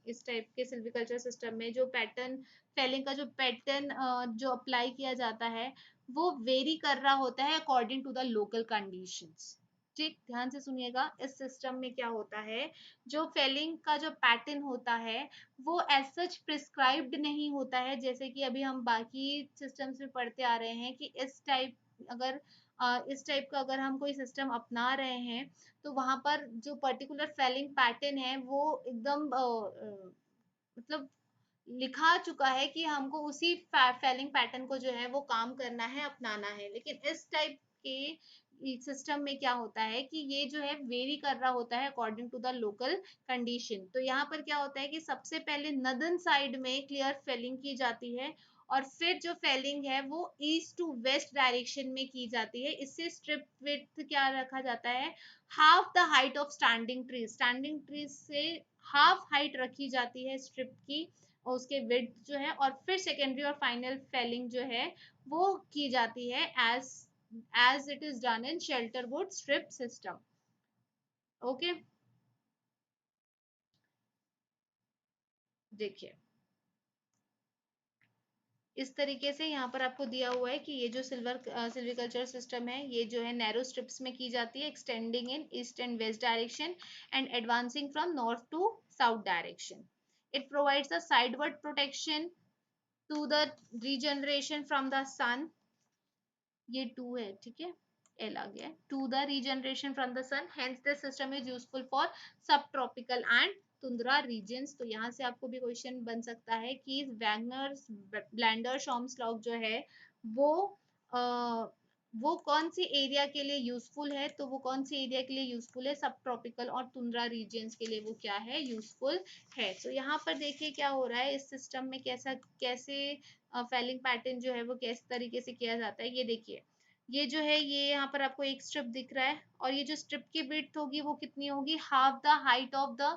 इस टाइप के सिल्विकल्चर सिस्टम में जो पैटर्न फेलिंग का जो पैटर्न जो अप्लाई किया जाता है वो वेरी कर रहा होता है according to the local conditions. ठीक, ध्यान से सुनिएगा, इस सिस्टम में क्या होता है, जो फेलिंग का जो पैटर्न होता है वो एज सच प्रिस्क्राइब्ड नहीं होता है, जैसे कि अभी हम बाकी सिस्टम्स में पढ़ते आ रहे हैं कि इस टाइप, अगर इस टाइप का अगर हम कोई सिस्टम अपना रहे हैं तो वहां पर जो पर्टिकुलर फेलिंग पैटर्न है वो एकदम मतलब लिखा चुका है कि हमको उसी फेलिंग पैटर्न को जो है वो काम करना है, अपनाना है। लेकिन इस टाइप के सिस्टम में क्या होता है कि ये जो है वेरी कर रहा होता है according to the local condition. तो यहाँ पर क्या होता है कि सबसे पहले नदर्न साइड में क्लियर फेलिंग की जाती है, और फिर जो फेलिंग है वो ईस्ट टू वेस्ट डायरेक्शन में की जाती है। इससे स्ट्रिप विड्थ क्या रखा जाता है, half the height of standing trees से हाफ हाइट रखी जाती है स्ट्रिप की, और उसके विड्थ जो है, और फिर सेकेंडरी और फाइनल फेलिंग जो है वो की जाती है as it is done in shelter wood strip system. Okay, देखिए इस तरीके से यहाँ पर आपको दिया हुआ है कि ये जो सिल्वीकल्चर सिस्टम है, ये जो है नैरो स्ट्रिप्स में की जाती है, extending in east and west direction and advancing from north to south direction. It provides a sideward protection to the regeneration from the sun. ये टू है, ठीक है, एल आ गया, to the regeneration from the sun, hence this system is useful for subtropical and tundra regions. तो यहाँ से आपको भी क्वेश्चन बन सकता है कि वैगनर्स ब्लैंडर शॉर्म्सलॉक जो है वो आ, वो कौन सी एरिया के लिए यूजफुल है. तो वो कौन सी एरिया के लिए यूजफुल है, सब ट्रॉपिकल और तुंद्रा रीजन्स के लिए वो क्या है, यूजफुल है. तो यहाँ पर देखिए क्या हो रहा है इस सिस्टम में, कैसा कैसे फेलिंग पैटर्न जो है वो किस तरीके से किया जाता है. ये देखिए, ये जो है ये यहाँ पर आपको एक स्ट्रिप दिख रहा है, और ये जो स्ट्रिप की विड्थ होगी वो कितनी होगी, half the height of the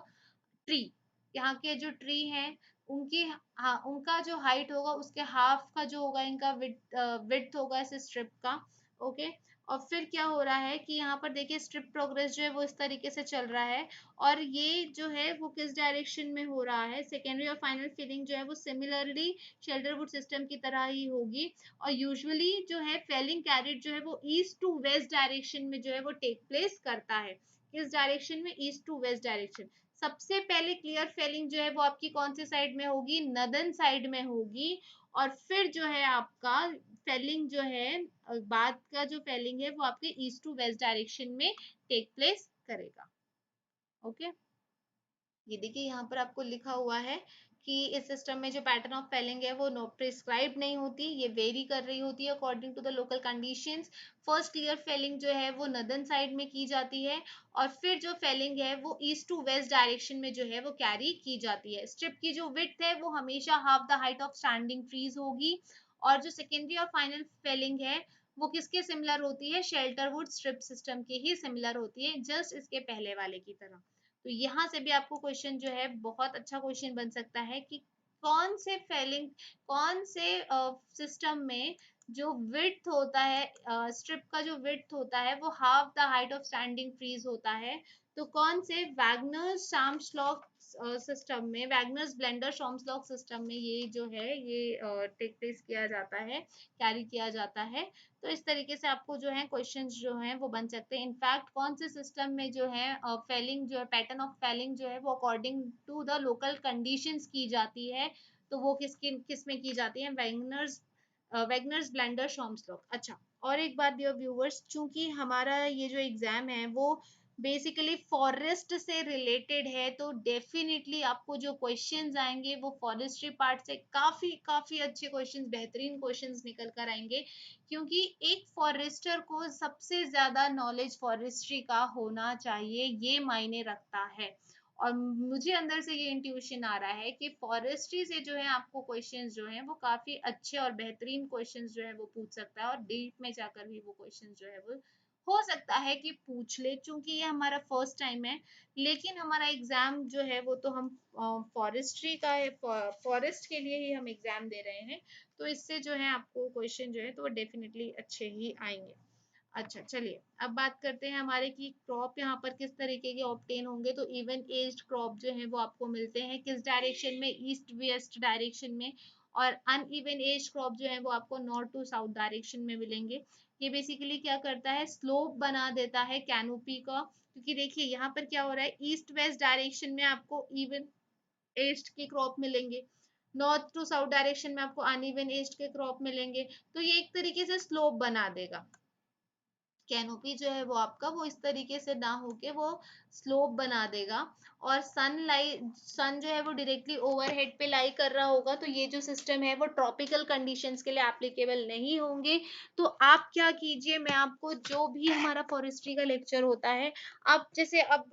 tree. यहाँ के जो ट्री हैं उनकी, हाँ, उनका जो हाइट होगा उसके हाफ का जो होगा इनका विड्थ होगा इस स्ट्रिप का. ओके. और फिर क्या हो रहा है कि यहाँ पर देखिए स्ट्रिप प्रोग्रेस जो है वो इस तरीके से चल रहा है, और ये जो है वो किस डायरेक्शन में हो रहा है, सेकेंडरी और फाइनल फिलिंग जो है वो सिमिलरली शेल्डरवुड सिस्टम की तरह ही होगी. और यूजुअली जो है फेलिंग कैरिड जो है वो ईस्ट टू वेस्ट डायरेक्शन में जो है वो टेक प्लेस करता है. किस डायरेक्शन में, ईस्ट टू वेस्ट डायरेक्शन. सबसे पहले क्लियर फेलिंग जो है वो आपकी कौन सी साइड में होगी, नदर्न साइड में होगी. और फिर जो है आपका फेलिंग जो है, बाद का जो फेलिंग है वो आपके ईस्ट टू वेस्ट डायरेक्शन में टेक प्लेस करेगा. ओके. ये देखिए यहाँ पर आपको लिखा हुआ है कि इस सिस्टम में जो पैटर्न ऑफ फेलिंग है वो नो प्रिस्क्राइब नहीं होती, ये वेरी कर रही होती है according to the local conditions. First clear felling जो है वो नदर्न साइड में की जाती है, और फिर जो फेलिंग है वो ईस्ट टू वेस्ट डायरेक्शन में जो है वो कैरी की जाती है. स्ट्रिप की जो विड्थ है वो हमेशा half the height of standing trees होगी. और जो सेकेंडरी और फाइनल फेलिंग है वो किसके सिमिलर होती है, शेल्टरवुड स्ट्रिप सिस्टम के ही सिमिलर होती है, जस्ट इसके पहले वाले की तरह. तो यहाँ से भी आपको क्वेश्चन जो है बहुत अच्छा क्वेश्चन बन सकता है कि कौन से फेलिंग, कौन से सिस्टम में जो विड्थ होता है, स्ट्रिप का जो विड्थ होता है वो half the height of standing trees होता है. तो कौन से वैगनर्स शार्म्सलॉक सिस्टम में, वैगनर्स ब्लेंडर शार्म्सलॉक सिस्टम में ये जो है ये टेक प्लेस किया जाता है, कैरी किया जाता है. तो इस तरीके से आपको जो है क्वेश्चंस जो हैं वो बन सकते हैं. इनफैक्ट कौन से सिस्टम में जो है फेलिंग जो है, पैटर्न ऑफ फेलिंग जो है वो according to the local conditions की जाती है. तो वो किस में की जाती है, वैगनर्स ब्लेंडर शॉर्म्सलॉक. अच्छा, और एक बात डियर व्यूअर्स, चूंकि हमारा ये जो एग्जाम है वो बेसिकली फॉरेस्ट से रिलेटेड है, तो डेफिनेटली आपको जो क्वेश्चंस आएंगे वो फॉरेस्ट्री पार्ट से काफी काफी अच्छे क्वेश्चंस, बेहतरीन क्वेश्चंस निकल कर आएंगे. क्योंकि एक फॉरेस्टर को सबसे ज्यादा नॉलेज फॉरेस्ट्री का होना चाहिए, ये मायने रखता है. और मुझे अंदर से ये इंट्यूशन आ रहा है कि फॉरेस्ट्री से जो है आपको क्वेश्चंस जो है वो काफी अच्छे और बेहतरीन क्वेश्चंस जो है वो पूछ सकता है, और डीप में जाकर भी वो क्वेश्चंस जो है वो हो सकता है कि पूछ ले, क्योंकि ये हमारा फर्स्ट टाइम है. लेकिन हमारा एग्जाम जो है वो तो हम फॉरेस्ट्री का है, फॉरेस्ट के लिए ही हम एग्जाम दे रहे हैं. तो इससे जो है आपको क्वेश्चन जो है तो वो डेफिनेटली अच्छे ही आएंगे. अच्छा, चलिए अब बात करते हैं हमारे की क्रॉप यहाँ पर किस तरीके के ऑब्टेन होंगे. तो इवन एज्ड क्रॉप जो है वो आपको मिलते हैं किस डायरेक्शन में, ईस्ट वेस्ट डायरेक्शन में. और अनइवन एज क्रॉप जो है वो आपको नॉर्थ टू साउथ डायरेक्शन में मिलेंगे. ये बेसिकली क्या करता है, स्लोप बना देता है कैनोपी का. क्योंकि देखिए यहाँ पर क्या हो रहा है, ईस्ट वेस्ट डायरेक्शन में आपको इवन एज्ड के क्रॉप मिलेंगे, नॉर्थ टू साउथ डायरेक्शन में आपको अनइवन एज्ड के क्रॉप मिलेंगे. तो ये एक तरीके से स्लोप बना देगा. कैनोपी जो है वो आपका वो इस तरीके से ना होके वो स्लोप बना देगा. और सन जो है वो डायरेक्टली ओवरहेड पे लाई कर रहा होगा, तो ये जो सिस्टम है वो ट्रॉपिकल कंडीशंस के लिए एप्लीकेबल नहीं होंगे. तो आप क्या कीजिए, मैं आपको जो भी हमारा फॉरेस्ट्री का लेक्चर होता है, अब जैसे अब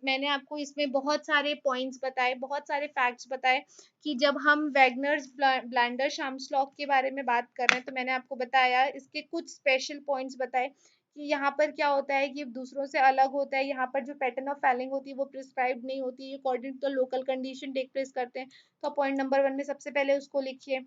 मैंने आपको इसमें बहुत सारे पॉइंट्स बताए, बहुत सारे फैक्ट्स बताए कि जब हम वैगनर्स ब्लैंडर शार्म्सलॉक के बारे में बात कर रहे हैं, तो मैंने आपको बताया इसके कुछ स्पेशल पॉइंट्स बताए कि यहाँ पर क्या होता है कि दूसरों से अलग होता है. यहाँ पर जो पैटर्न ऑफ फेलिंग होती है वो प्रिस्क्राइब नहीं होती है, according to local condition take place करते हैं. तो पॉइंट नंबर 1 में सबसे पहले उसको लिखिए.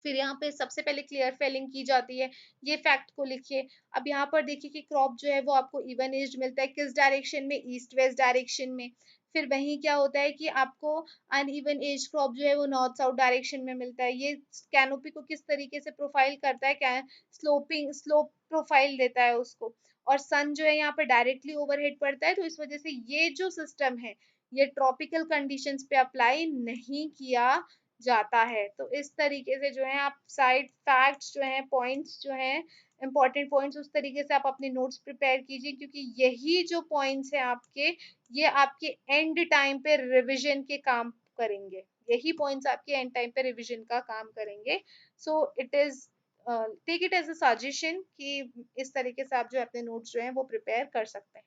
फिर यहाँ पे सबसे पहले क्लियर फेलिंग की जाती है, ये फैक्ट को लिखिए. अब यहाँ पर देखिए कि क्रॉप जो है वो आपको इवन एज्ड मिलता है किस डायरेक्शन में, ईस्ट वेस्ट डायरेक्शन में. फिर वहीं क्या होता है कि आपको अनइवन एज क्रॉप जो है वो नॉर्थ साउथ डायरेक्शन में मिलता है। ये कैनोपी को किस तरीके से प्रोफाइल करता है, क्या स्लोप प्रोफाइल देता है उसको। और सन जो है यहाँ पे डायरेक्टली ओवरहेड पड़ता है, तो इस वजह से ये जो सिस्टम है ये ट्रॉपिकल कंडीशंस पे अप्लाई नहीं किया जाता है। तो इस तरीके से जो है आप साइड फैक्ट्स जो है, पॉइंट्स जो है, इंपॉर्टेंट पॉइंट्स, उस तरीके से आप अपने नोट्स प्रिपेयर कीजिए, क्योंकि यही जो पॉइंट्स हैं आपके, ये आपके एंड टाइम पे रिवीजन के काम करेंगे। यही पॉइंट्स आपके एंड टाइम पे रिवीजन का काम करेंगे। So it is, take it as a suggestion कि इस तरीके से आप जो अपने नोट्स जो हैं वो प्रिपेयर कर सकते हैं।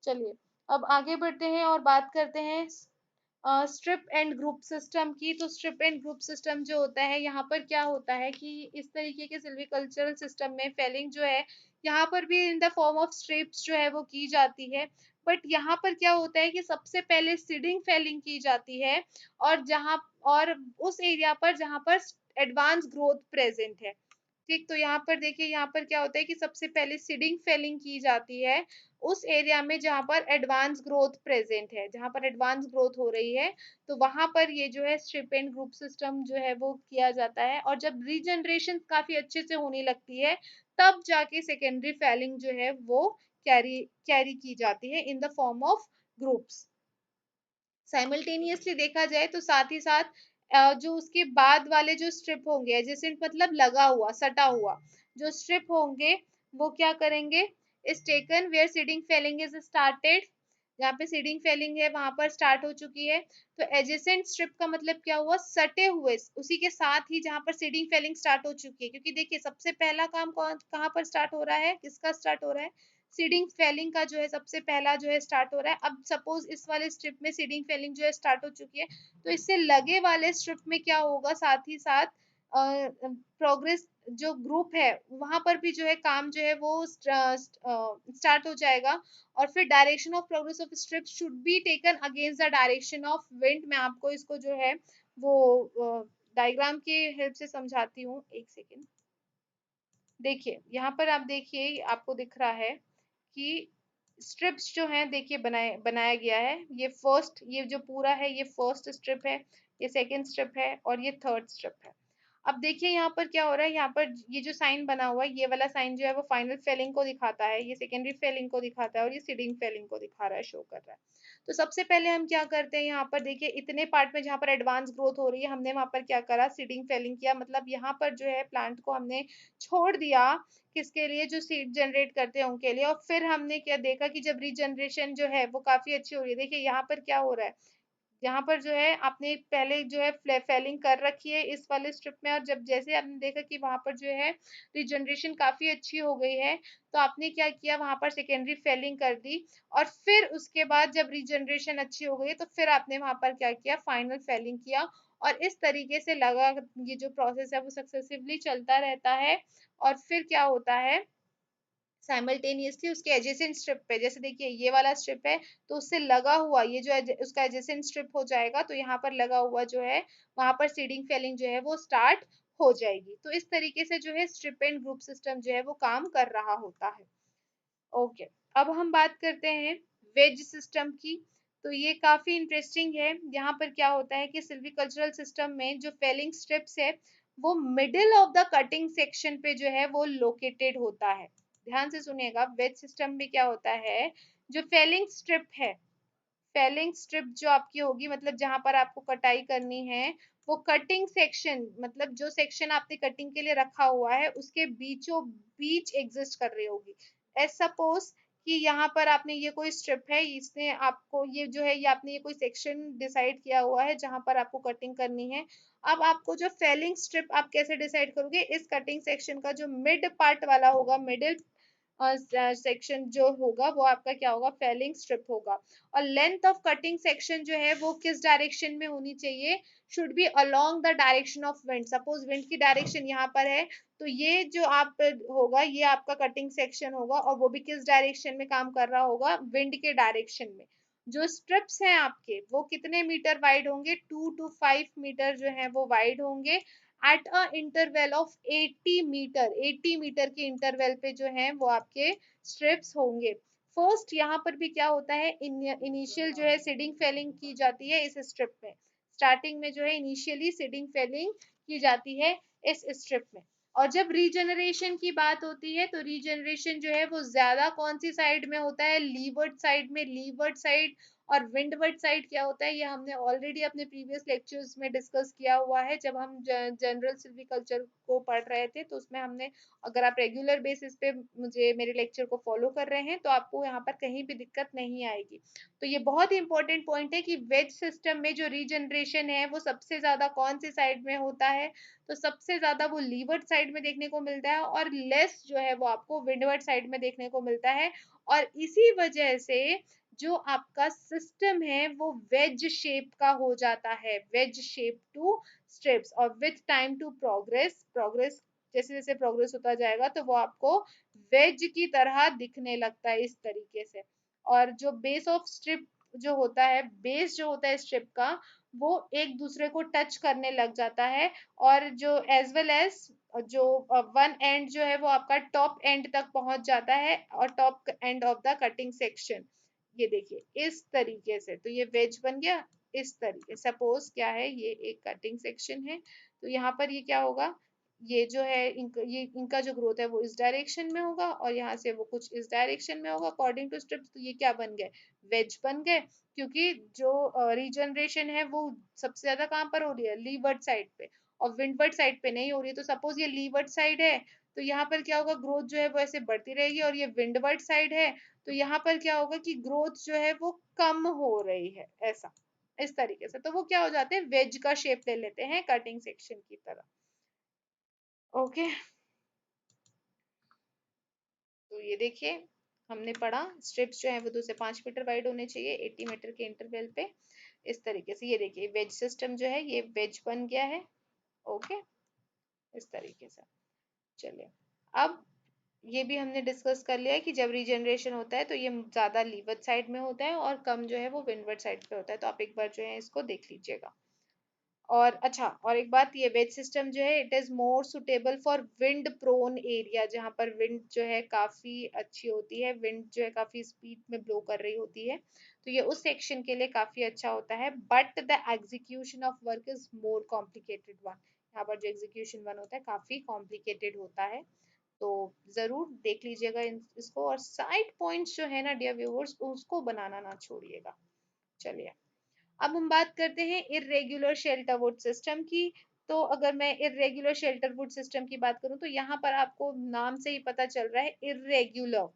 चलिए अब आगे बढ़ते हैं और बात करते हैं स्ट्रिप एंड ग्रुप सिस्टम की। तो स्ट्रिप एंड ग्रुप सिस्टम जो होता है, यहाँ पर क्या होता है कि इस तरीके के सिल्वीकल्चरल सिस्टम में फेलिंग जो है यहाँ पर भी इन द फॉर्म ऑफ स्ट्रिप्स जो है वो की जाती है। बट यहाँ पर क्या होता है कि सबसे पहले सीडिंग फेलिंग की जाती है, और जहाँ, और उस एरिया पर जहाँ पर एडवांस ग्रोथ प्रेजेंट है। ठीक, तो यहाँ पर देखिए, यहाँ पर क्या होता है कि सबसे पहले सीडिंग फेलिंग की जाती है उस एरिया में जहाँ पर एडवांस ग्रोथ प्रेजेंट है, जहाँ पर एडवांस ग्रोथ हो रही है, तो वहां पर ये जो है स्ट्रिप एंड ग्रुप सिस्टम जो है वो किया जाता है। और जब रीजनरेशन काफी अच्छे से होने लगती है, तब जाके सेकेंडरी फेलिंग जो है वो कैरी कैरी की जाती है इन the form of groups. Simultaneously देखा जाए तो साथ ही साथ जो उसके बाद वाले जो स्ट्रिप होंगे, एजेसेंट मतलब लगा हुआ, सटा हुआ जो स्ट्रिप होंगे, वो क्या करेंगे, is taken where seeding felling is started. जहाँ पे सीडिंग फेलिंग है वहां पर स्टार्ट हो चुकी है, तो एजेसेंट स्ट्रिप का मतलब क्या हुआ, सटे हुए उसी के साथ ही जहाँ पर सीडिंग फेलिंग स्टार्ट हो चुकी है। क्योंकि देखिए सबसे पहला काम कौन कहाँ पर स्टार्ट हो रहा है, किसका स्टार्ट हो रहा है, सीडिंग फेलिंग का जो है सबसे पहला जो है स्टार्ट हो रहा है। अब सपोज इस वाले स्ट्रिप में सीडिंग फेलिंग जो है स्टार्ट हो चुकी है, तो इससे लगे वाले स्ट्रिप में क्या होगा, साथ ही साथ प्रोग्रेस जो ग्रुप है वहां पर भी जो है काम जो है वो स्टार्ट हो जाएगा। और फिर direction of progress of strip should be taken against the direction of wind. मैं आपको इसको जो है वो डायग्राम की हेल्प से समझाती हूँ, एक सेकेंड। देखिए यहाँ पर आप देखिए, आपको दिख रहा है कि स्ट्रिप्स जो हैं, देखिए बनाया गया है। ये फर्स्ट, ये जो पूरा है ये फर्स्ट स्ट्रिप है, ये सेकंड स्ट्रिप है और ये थर्ड स्ट्रिप है। अब देखिए यहाँ पर क्या हो रहा है, यहाँ पर ये जो साइन बना हुआ है, ये वाला साइन जो है वो फाइनल फेलिंग को दिखाता है, ये सेकेंडरी फेलिंग को दिखाता है और ये सीडिंग फेलिंग को दिखा रहा है, शो कर रहा है। तो सबसे पहले हम क्या करते हैं, यहाँ पर देखिए इतने पार्ट में जहाँ पर एडवांस ग्रोथ हो रही है, हमने वहां पर क्या करा, सीडिंग फेलिंग किया। मतलब यहाँ पर जो है प्लांट को हमने छोड़ दिया, किसके लिए, जो सीड जनरेट करते हैं उनके लिए। और फिर हमने क्या देखा कि जब रीजनरेशन जो है वो काफी अच्छी हो रही है, देखिए यहाँ पर क्या हो रहा है, यहाँ पर जो है आपने पहले जो है फेलिंग कर रखी है इस वाले स्ट्रिप में, और जब जैसे आपने देखा कि वहां पर जो है रिजनरेशन काफी अच्छी हो गई है, तो आपने क्या किया, वहां पर सेकेंडरी फेलिंग कर दी। और फिर उसके बाद जब रिजनरेशन अच्छी हो गई तो फिर आपने वहां पर क्या किया, फाइनल फेलिंग किया। और इस तरीके से लगा, ये जो प्रोसेस है वो सक्सेसिवली चलता रहता है। और फिर क्या होता है, साइमल्टेनियसली उसके एजेसेंट स्ट्रिप पे, जैसे देखिए ये वाला स्ट्रिप है, तो उससे लगा हुआ ये जो उसका एजेसेंट स्ट्रिप हो जाएगा, तो यहाँ पर लगा हुआ जो है वहां पर सीडिंग फेलिंग जो है वो स्टार्ट हो जाएगी। तो इस तरीके से जो है स्ट्रिप एंड ग्रुप सिस्टम जो है वो काम कर रहा होता है। ओके, अब हम बात करते हैं वेज सिस्टम की। तो ये काफी इंटरेस्टिंग है। यहाँ पर क्या होता है कि सिल्वीकल्चरल सिस्टम में जो फेलिंग स्ट्रिप्स है वो middle of the cutting section पे जो है वो लोकेटेड होता है। ध्यान से सुनिएगा, वेज सिस्टम में क्या होता है, जो फेलिंग स्ट्रिप है, फेलिंग स्ट्रिप जो आपकी होगी, मतलब जहां पर आपको कटाई करनी है, वो कटिंग सेक्शन, मतलब जो सेक्शन आपने कटिंग के लिए रखा हुआ है उसके बीचों बीच एग्जिस्ट कर रही होगी। एज सपोज कि यहाँ पर आपने ये कोई स्ट्रिप है, इसने आपको ये जो है, ये आपने ये कोई सेक्शन डिसाइड किया हुआ है जहां पर आपको कटिंग करनी है। अब आपको जो फेलिंग स्ट्रिप आप कैसे डिसाइड करोगे, इस कटिंग सेक्शन का जो मिड पार्ट वाला होगा, मिडिल सेक्शन जो होगा वो आपका क्या होगा, फेलिंग स्ट्रिप होगा। और लेंथ ऑफ कटिंग सेक्शन जो है वो किस डायरेक्शन में होनी चाहिए, should be along the direction of wind. Suppose wind की डायरेक्शन यहाँ पर है, तो ये जो आप होगा ये आपका कटिंग सेक्शन होगा, और वो भी किस डायरेक्शन में काम कर रहा होगा, विंड के डायरेक्शन में। जो स्ट्रिप्स हैं आपके वो कितने मीटर वाइड होंगे, 2 to 5 मीटर जो है वो वाइड होंगे, at a interval of 80 metre, 80 metre के इंटरवल पे जो है वो आपके स्ट्रिप्स होंगे। फर्स्ट यहाँ पर भी क्या होता है, इनिशियल जो है सीडिंग फेलिंग की जाती है इस स्ट्रिप में, स्टार्टिंग में जो है इनिशियली सीडिंग फेलिंग की जाती है इस स्ट्रिप में। और जब रीजनरेशन की बात होती है तो रीजनरेशन जो है वो ज्यादा कौन सी साइड में होता है, लीवर्ड साइड में। लीवर्ड साइड और विंडवर्ड साइड क्या होता है, ये हमने ऑलरेडी अपने प्रीवियस लेक्चर्स में डिस्कस किया हुआ है जब हम जनरल सिल्वीकल्चर को पढ़ रहे थे, तो उसमें हमने, अगर आप रेगुलर बेसिस पे मुझे मेरे लेक्चर को फॉलो कर रहे हैं तो आपको यहाँ पर कहीं भी दिक्कत नहीं आएगी। तो ये बहुत ही इंपॉर्टेंट पॉइंट है कि वेज सिस्टम में जो रीजनरेशन है वो सबसे ज्यादा कौन सी साइड में होता है, तो सबसे ज्यादा वो लीवर्ड साइड में देखने को मिलता है, और लेस जो है वो आपको विंडवर्ड साइड में देखने को मिलता है। और इसी वजह से जो आपका सिस्टम है वो वेज शेप का हो जाता है, वेज शेप टू स्ट्रिप्स। और with time to progress, progress जैसे जैसे प्रोग्रेस होता जाएगा तो वो आपको वेज की तरह दिखने लगता है इस तरीके से। और जो बेस ऑफ स्ट्रिप जो होता है, बेस जो होता है स्ट्रिप का, वो एक दूसरे को टच करने लग जाता है। और जो एज वेल एज जो वन एंड जो है वो आपका टॉप एंड तक पहुंच जाता है, और top end of the cutting section, ये देखिए इस तरीके से। तो ये वेज बन गया इस तरीके। सपोज क्या है, ये एक कटिंग सेक्शन है, तो यहाँ पर ये क्या होगा, ये जो है ये इनका जो ग्रोथ है वो इस डायरेक्शन में होगा, और यहाँ से वो कुछ इस डायरेक्शन में होगा अकॉर्डिंग टू स्ट्रिप्स। तो ये क्या बन गए, वेज बन गए। क्योंकि जो रीजनरेशन है वो सबसे ज्यादा कहाँ पर हो रही है, लीवर्ड साइड पे, और विंडवर्ड साइड पे नहीं हो रही है। तो सपोज ये लीवर्ड साइड है, तो यहाँ पर क्या होगा, ग्रोथ जो है वो ऐसे बढ़ती रहेगी। और ये विंडवर्ड साइड है, तो यहाँ पर क्या होगा कि ग्रोथ जो है वो कम हो रही है, ऐसा इस तरीके से। तो वो क्या हो जाते हैं, वेज का शेप ले लेते हैं कटिंग सेक्शन की तरह। ओके, तो ये देखिए हमने पढ़ा, स्ट्रिप्स जो है वो 2 से 5 मीटर वाइड होने चाहिए 80 मीटर के इंटरवल पे, इस तरीके से। ये देखिए वेज सिस्टम जो है ये वेज बन गया है। ओके, इस तरीके से। चलिए, अब ये भी हमने डिस्कस कर लिया है कि जब रीजनरेशन होता है तो ये ज्यादा लीवर्ड साइड में होता है और कम जो है वो विंडवर्ड साइड पे होता है। तो आप एक बार जो है इसको देख लीजिएगा। और अच्छा, और एक बात, ये वेज सिस्टम जो है it is more suitable for wind prone area, जहाँ पर विंड जो है काफी अच्छी होती है, विंड जो है काफी स्पीड में ब्लो कर रही होती है, तो ये उस सेक्शन के लिए काफी अच्छा होता है। But the execution of work is more complicated one, यहाँ पर जो एग्जीक्यूशन वन होता है काफी कॉम्प्लिकेटेड होता है। तो जरूर देख लीजिएगा इसको, और साइड पॉइंट्स जो है ना डियर व्यूअर्स, उसको बनाना ना छोड़िएगा। चलिए, अब हम बात करते हैं इरेग्युलर शेल्टर वुड सिस्टम की। तो अगर मैं इरेग्युलर शेल्टर वुड सिस्टम की बात करूं तो यहाँ पर आपको नाम से ही पता चल रहा है इरेग्युलर।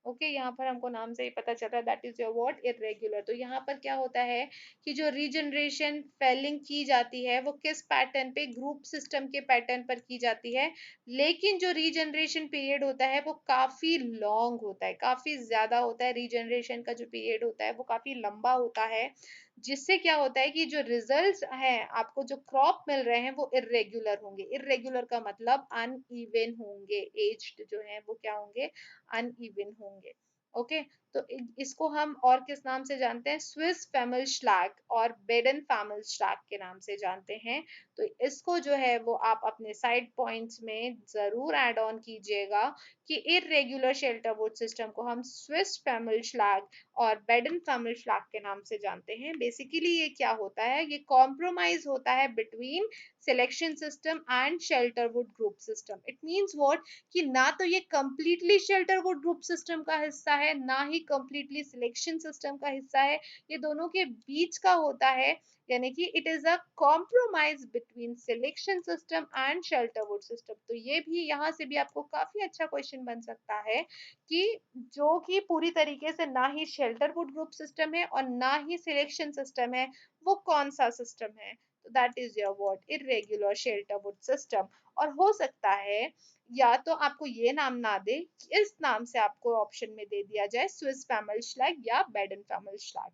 ओके, यहाँ पर हमको नाम से ही पता चल रहा है that is your what, irregular. तो यहाँ पर क्या होता है कि जो रीजनरेशन फेलिंग की जाती है वो किस पैटर्न पे, ग्रुप सिस्टम के पैटर्न पर की जाती है। लेकिन जो रीजनरेशन पीरियड होता है वो काफी लॉन्ग होता है, काफी ज्यादा होता है। रीजनरेशन का जो पीरियड होता है वो काफी लंबा होता है, जिससे क्या होता है कि जो रिजल्ट्स हैं आपको, जो क्रॉप मिल रहे हैं वो इरेग्युलर होंगे। इरेग्युलर का मतलब अनइवन होंगे, एज्ड जो है वो क्या होंगे, अनइवन होंगे। ओके, तो इसको हम और किस नाम से जानते हैं, स्विस फैमिल श्लैग और बेडन फैमिल श्लैग के नाम से जानते हैं। तो इसको जो है वो आप अपने साइड पॉइंट्स में जरूर ऐड ऑन कीजिएगा कि इरेग्युलर शेल्टर वुड सिस्टम को हम स्विस फैमिल श्लैग और बेडन फैमिल श्लैग के नाम से जानते हैं। बेसिकली ये क्या होता है, ये कॉम्प्रोमाइज होता है between selection system and shelter would group system. It means what, कि ना तो ये completely shelter would group system का हिस्सा है, ना ही कंप्लीटली सिलेक्शन सिस्टम का हिस्सा है, ये दोनों के बीच का होता है। यानी कि it is a compromise between selection system and shelter would system. तो ये भी यहाँ से भी आपको काफी अच्छा क्वेश्चन बन सकता है कि जो कि पूरी तरीके से ना ही शेल्टर वुड ग्रुप सिस्टम है और ना ही सिलेक्शन सिस्टम है, वो कौन सा सिस्टम है, तो that is your what, irregular shelter would system. और हो सकता है या तो आपको ये नाम ना दे, इस नाम से आपको ऑप्शन में दे दिया जाए स्विस फैमिली श्लैग या बेडन फैमिली श्लैग।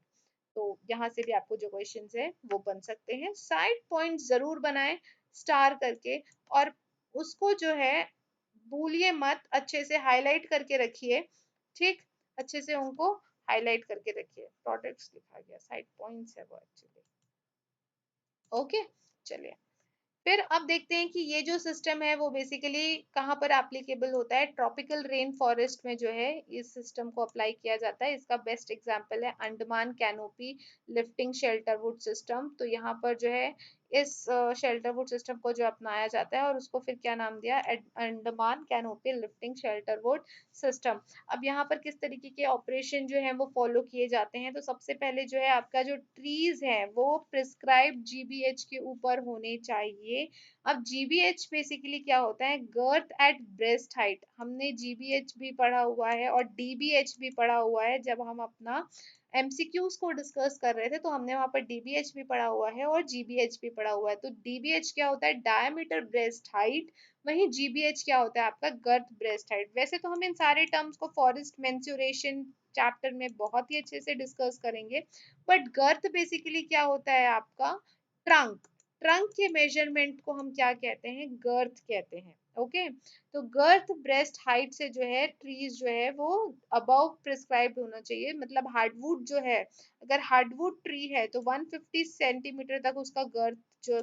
तो यहाँ से भी आपको जो क्वेश्चंस है वो बन सकते हैं। साइड पॉइंट जरूर बनाएं स्टार करके, और उसको जो है भूलिए मत, अच्छे से हाईलाइट करके रखिए। ठीक, अच्छे से उनको हाईलाइट करके रखिए। प्रोडक्ट्स लिखा गया, साइड पॉइंट्स है वो एक्चुअली। ओके, चलिए, फिर अब देखते हैं कि ये जो सिस्टम है वो बेसिकली कहाँ पर एप्लीकेबल होता है। ट्रॉपिकल रेन फॉरेस्ट में जो है इस सिस्टम को अप्लाई किया जाता है। इसका बेस्ट एग्जांपल है अंडमान कैनोपी लिफ्टिंग शेल्टरवुड सिस्टम। तो यहाँ पर जो है इस शेल्टरवुड सिस्टम को जो अपनाया जाता है और उसको फिर क्या नाम दिया, अंडमान कैनोपी लिफ्टिंग शेल्टरवुड सिस्टम। अब यहाँ पर किस तरीके के ऑपरेशन जो है वो फॉलो किए जाते हैं, तो सबसे पहले जो है आपका जो ट्रीज है वो प्रिस्क्राइब्ड जीबीएच के ऊपर होने चाहिए। अब जीबीएच बेसिकली क्या होता है, गर्थ एट ब्रेस्ट हाइट। हमने जीबीएच भी पढ़ा हुआ है और डीबीएच भी पढ़ा हुआ है। जब हम अपना एमसीक्यूज को डिस्कस कर रहे थे तो हमने वहां पर डीबीएच भी पढ़ा हुआ है और जीबीएच भी पढ़ा हुआ है। तो डीबीएच क्या होता है, डायमीटर ब्रेस्ट हाइट। वहीं जीबीएच क्या होता है, आपका गर्थ ब्रेस्ट हाइट। वैसे तो हम इन सारे टर्म्स को फॉरेस्ट मेंसुरेशन चैप्टर में बहुत ही अच्छे से डिस्कस करेंगे, बट गर्थ बेसिकली क्या होता है आपका, ट्रंक। ट्रंक के मेजरमेंट को हम क्या कहते हैं, गर्थ कहते हैं। ओके, तो गर्थ ब्रेस्ट हाइट से जो है ट्रीज जो है वो अबव प्रिस्क्राइब्ड होना चाहिए। मतलब हार्डवुड जो है, अगर हार्डवुड ट्री है तो 150 सेंटीमीटर तक उसका गर्थ जो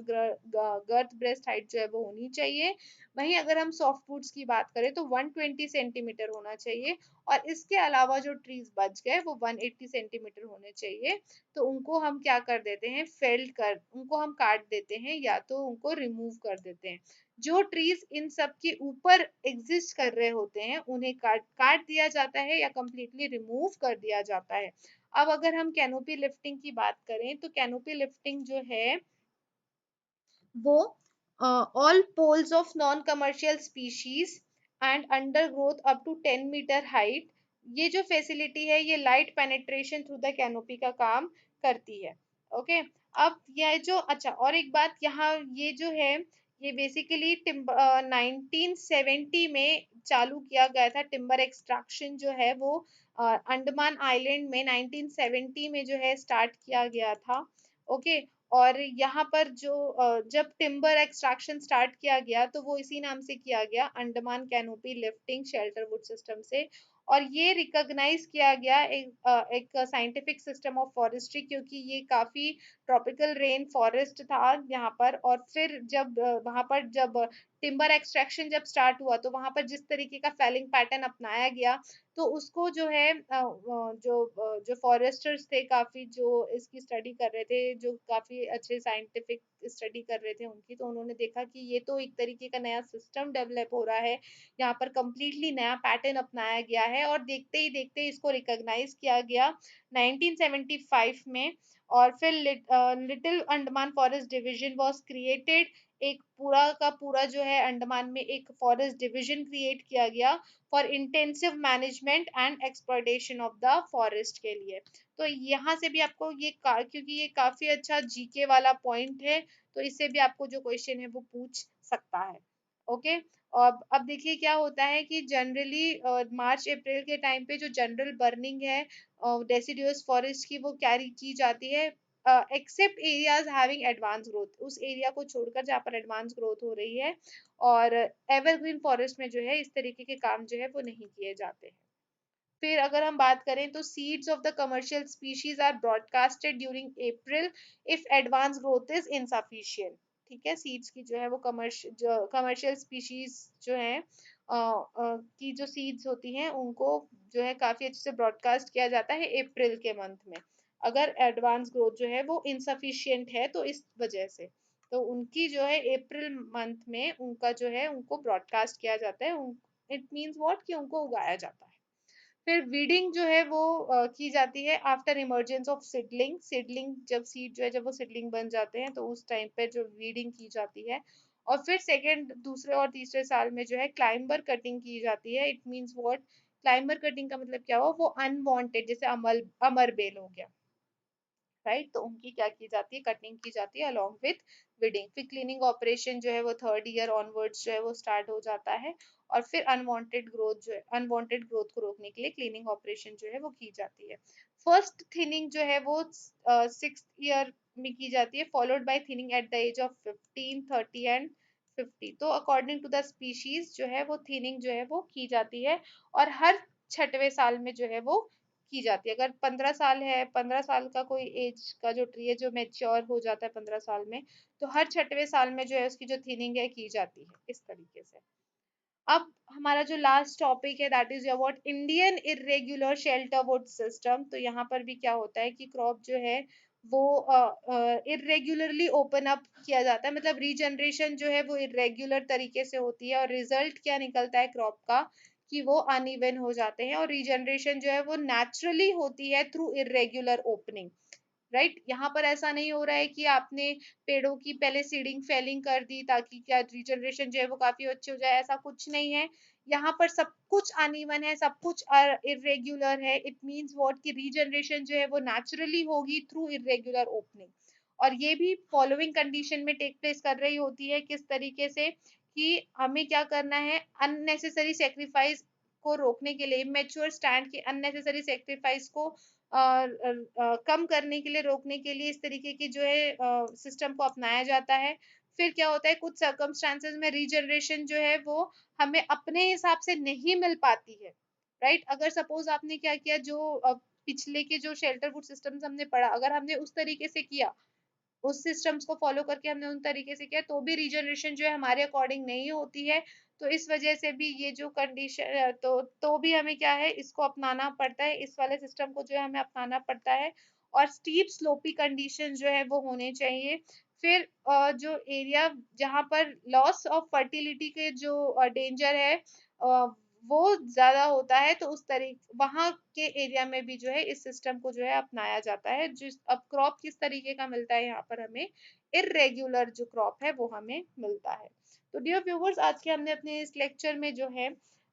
गर्थ ब्रेस्ट हाइट जो है वो होनी चाहिए। वहीं अगर हम सॉफ्टवुड्स की बात करें तो 120 सेंटीमीटर होना चाहिए। और इसके अलावा जो ट्रीज बच गए वो 180 सेंटीमीटर होने चाहिए। तो उनको हम क्या कर देते हैं, फेल्ड कर, उनको हम काट देते हैं या तो उनको रिमूव कर देते हैं। जो ट्रीज इन सब के ऊपर एग्जिस्ट कर रहे होते हैं उन्हें काट काट दिया जाता है या कंप्लीटली रिमूव कर दिया जाता है। अब अगर हम कैनोपी लिफ्टिंग की बात करें तो कैनोपी लिफ्टिंग जो है वो all poles of non commercial species and under growth up to 10 metre height. ये जो फैसिलिटी है ये light penetration through the canopy का काम करती है। ओके, अब यह जो, अच्छा और एक बात यहाँ, ये जो है ये बेसिकली 1970 में चालू किया गया था। टिम्बर एक्सट्रैक्शन जो है वो अंडमान आइलैंड में 1970 में जो है स्टार्ट किया गया था। ओके, और यहाँ पर जो जब टिम्बर एक्सट्रैक्शन स्टार्ट किया गया तो वो इसी नाम से किया गया, अंडमान कैनोपी लिफ्टिंग शेल्टरवुड सिस्टम से। और ये रिकॉग्नाइज किया गया एक साइंटिफिक सिस्टम ऑफ फॉरेस्ट्री, क्योंकि ये काफी ट्रॉपिकल रेन फॉरेस्ट था यहाँ पर। और फिर जब वहां पर जब टिम्बर एक्सट्रैक्शन जब स्टार्ट हुआ तो वहां पर जिस तरीके का फेलिंग पैटर्न अपनाया गया, तो उसको जो है जो फॉरेस्टर्स थे काफी, जो इसकी स्टडी कर रहे थे, जो काफी अच्छे साइंटिफिक स्टडी कर रहे थे उनकी, तो उन्होंने देखा कि ये तो एक तरीके का नया सिस्टम डेवलप हो रहा है, यहाँ पर कंप्लीटली नया पैटर्न अपनाया गया है। और देखते ही देखते इसको रिकॉग्नाइज किया गया 1975 में। और फिर little Andaman forest division was created. एक पूरा का पूरा जो है अंडमान में एक फॉरेस्ट डिवीजन क्रिएट किया गया for intensive management and exploitation of the forest के लिए। तो यहाँ से भी आपको ये क्योंकि ये काफी अच्छा जीके वाला पॉइंट है, तो इससे भी आपको जो क्वेश्चन है वो पूछ सकता है। ओके, और अब देखिए क्या होता है कि जनरली मार्च अप्रैल के टाइम पे जो जनरल बर्निंग है डेसिडुअस फॉरेस्ट की वो कैरी की जाती है, except areas having advance growth. उस एरिया को छोड़कर जहाँ पर एडवांस ग्रोथ हो रही है। और एवरग्रीन फॉरेस्ट में जो है इस तरीके के काम जो है वो नहीं किए जाते हैं। फिर अगर हम बात करें तो seeds of the commercial species are broadcasted during April if advance growth is insufficient. ठीक है, सीड्स की जो है वो कमर्शियल स्पीशीज जो है की जो सीड्स होती हैं उनको जो है काफी अच्छे से ब्रॉडकास्ट किया जाता है अप्रैल के मंथ में, अगर एडवांस ग्रोथ जो है वो इनसफिशिएंट है तो इस वजह से। तो उनकी जो है अप्रैल मंथ में उनका जो है उनको ब्रॉडकास्ट किया जाता है। इट मीन्स व्हाट, कि उनको उगाया जाता है। फिर वीडिंग जो है वो की जाती है after emergence of seedling. Seedling जब सीड जो है जब वो सिडलिंग बन जाते हैं तो उस टाइम पे जो वीडिंग की जाती है। और फिर सेकेंड, दूसरे और तीसरे साल में जो है क्लाइंबर कटिंग की जाती है। It means what, climber cutting का मतलब क्या हुआ, वो अनवांटेड, जैसे अमर बेल हो गया, राइट, तो उनकी क्या की जाती है, कटिंग की जाती है अलोंग विथ विडिंग। फिर क्लीनिंग ऑपरेशन जो है वो थर्ड ईयर ऑनवर्ड्स जो है वो स्टार्ट हो जाता है। और फिर अनवांटेड ग्रोथ जो है, अनवांटेड ग्रोथ को रोकने के लिए क्लीनिंग ऑपरेशन जो है वो की जाती है। फर्स्ट थिनिंग जो है वो 6th ईयर में की जाती है, followed by thinning at the age of 15, 30 and 50। तो अकॉर्डिंग टू द स्पीशीज जो है वो थिनिंग जो है वो की जाती है। और हर छठवें साल में जो है वो की जाती है। अगर 15 साल है, 15 साल का कोई एज का जो ट्री है जो मेच्योर हो जाता है 15 साल में, तो हर 6वें साल में जो है उसकी जो थिनिंग है की जाती है इस तरीके से। अब हमारा जो लास्ट टॉपिक है that is about Indian irregular shelter would system. तो यहाँ पर भी क्या होता है कि क्रॉप जो है वो इरेग्युलरली ओपन अप किया जाता है, मतलब रीजनरेशन जो है वो इरेग्युलर तरीके से होती है, और रिजल्ट क्या निकलता है क्रॉप का कि वो अनइवन हो जाते हैं, और रीजनरेशन जो है वो नेचुरली होती है थ्रू इरेग्युलर ओपनिंग। राइट, यहाँ पर ऐसा नहीं हो रहा है कि आपने पेड़ों की पहले सीडिंग फेलिंग कर दी ताकि क्या रीजनरेशन जो है वो काफी अच्छी हो जाए, ऐसा कुछ नहीं है। यहाँ पर सब कुछ अनइवन है, सब कुछ इरेग्युलर है। इट मींस व्हाट कि रीजनरेशन जो है वो नेचुरली होगी थ्रू इरेग्युलर ओपनिंग, और ये भी फॉलोइंग कंडीशन में टेक प्लेस कर रही होती है। किस तरीके से कि हमें क्या करना है, अननेसेसरी सेक्रीफाइस को रोकने के लिए, मेच्योर स्टैंड के अननेसेसरी सेक्रीफाइस को कम करने के लिए, रोकने के लिए इस तरीके की जो है सिस्टम को अपनाया जाता है। फिर क्या होता है, कुछ सर्कमस्टांसेस में रीजनरेशन जो है वो हमें अपने हिसाब से नहीं मिल पाती है। राइट, अगर सपोज आपने क्या किया, जो पिछले के जो शेल्टर वुड सिस्टम्स हमने पढ़ा, अगर हमने उस तरीके से किया, उस सिस्टम्स को फॉलो करके हमने उन तरीके से किया, तो भी रीजनरेशन जो है हमारे अकॉर्डिंग नहीं होती है। तो इस वजह से भी ये जो कंडीशन, तो भी हमें क्या है, इसको अपनाना पड़ता है, इस वाले सिस्टम को जो है हमें अपनाना पड़ता है। और स्टीप स्लोपी कंडीशन जो है वो होने चाहिए। फिर जो एरिया जहाँ पर लॉस ऑफ फर्टिलिटी के जो डेंजर है वो ज्यादा होता है, तो उस तरीके वहां के एरिया में भी जो है इस सिस्टम को जो है अपनाया जाता है। जिस अब क्रॉप किस तरीके का मिलता है, यहाँ पर हमें इरेग्युलर जो क्रॉप है वो हमें मिलता है। तो डियर व्यूवर्स, आज के हमने अपने इस लेक्चर में जो है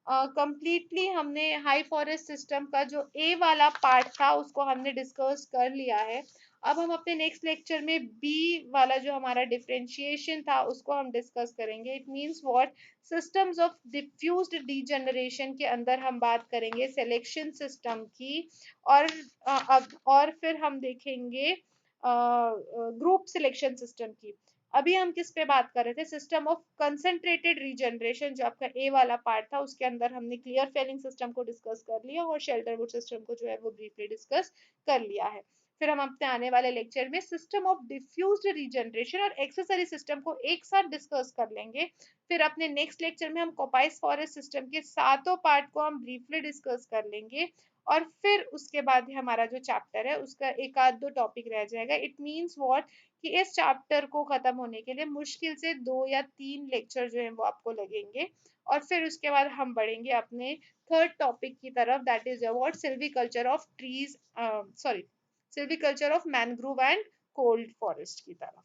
कंप्लीटली हमने हाई फॉरेस्ट सिस्टम का जो ए वाला पार्ट था उसको हमने डिस्कस कर लिया है। अब हम अपने नेक्स्ट लेक्चर में बी वाला जो हमारा डिफरेंशिएशन था उसको हम डिस्कस करेंगे। It means what, systems of diffused degeneration के अंदर हम बात करेंगे सिलेक्शन सिस्टम की, और अब और फिर हम देखेंगे ग्रुप सिलेक्शन सिस्टम की। अभी हम किस पे बात कर रहे थे, सिस्टम ऑफ कंसंट्रेटेड रीजनरेशन, जो आपका ए वाला पार्ट था उसके अंदर हमने क्लियर फेलिंग सिस्टम को डिस्कस कर लिया और शेल्टर वुड सिस्टम को जो है वो ब्रीफली डिस्कस कर लिया है। फिर हम अपने आने वाले लेक्चर में सिस्टम ऑफ डिफ्यूज्ड रीजनरेशन और एक्सेसरी सिस्टम को एक साथ डिस्कस कर लेंगे। फिर अपने नेक्स्ट लेक्चर में हम कॉपाइस फॉरेस्ट सिस्टम के सातों पार्ट को हम ब्रीफली डिस्कस कर लेंगे, और फिर उसके बाद हमारा जो चैप्टर है उसका एक आध दो टॉपिक रह जाएगा। इट मींस व्हाट कि इस चैप्टर को खत्म होने के लिए मुश्किल से 2 या 3 लेक्चर जो है वो आपको लगेंगे, और फिर उसके बाद हम बढ़ेंगे अपने थर्ड टॉपिक की तरफ, that is about silviculture of trees, sorry, silviculture of mangrove and cold forest की तरफ।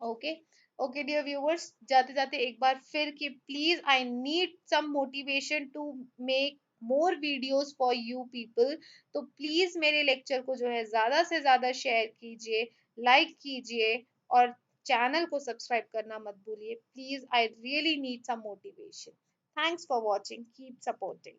ओके, ओके डियर व्यूअर्स, जाते जाते एक बार फिर कि please I need some motivation to make more videos for you people. तो प्लीज मेरे लेक्चर को जो है ज्यादा से ज्यादा शेयर कीजिए, लाइक कीजिए, और चैनल को सब्सक्राइब करना मत भूलिए। Please, I really need some motivation. Thanks for watching, keep supporting.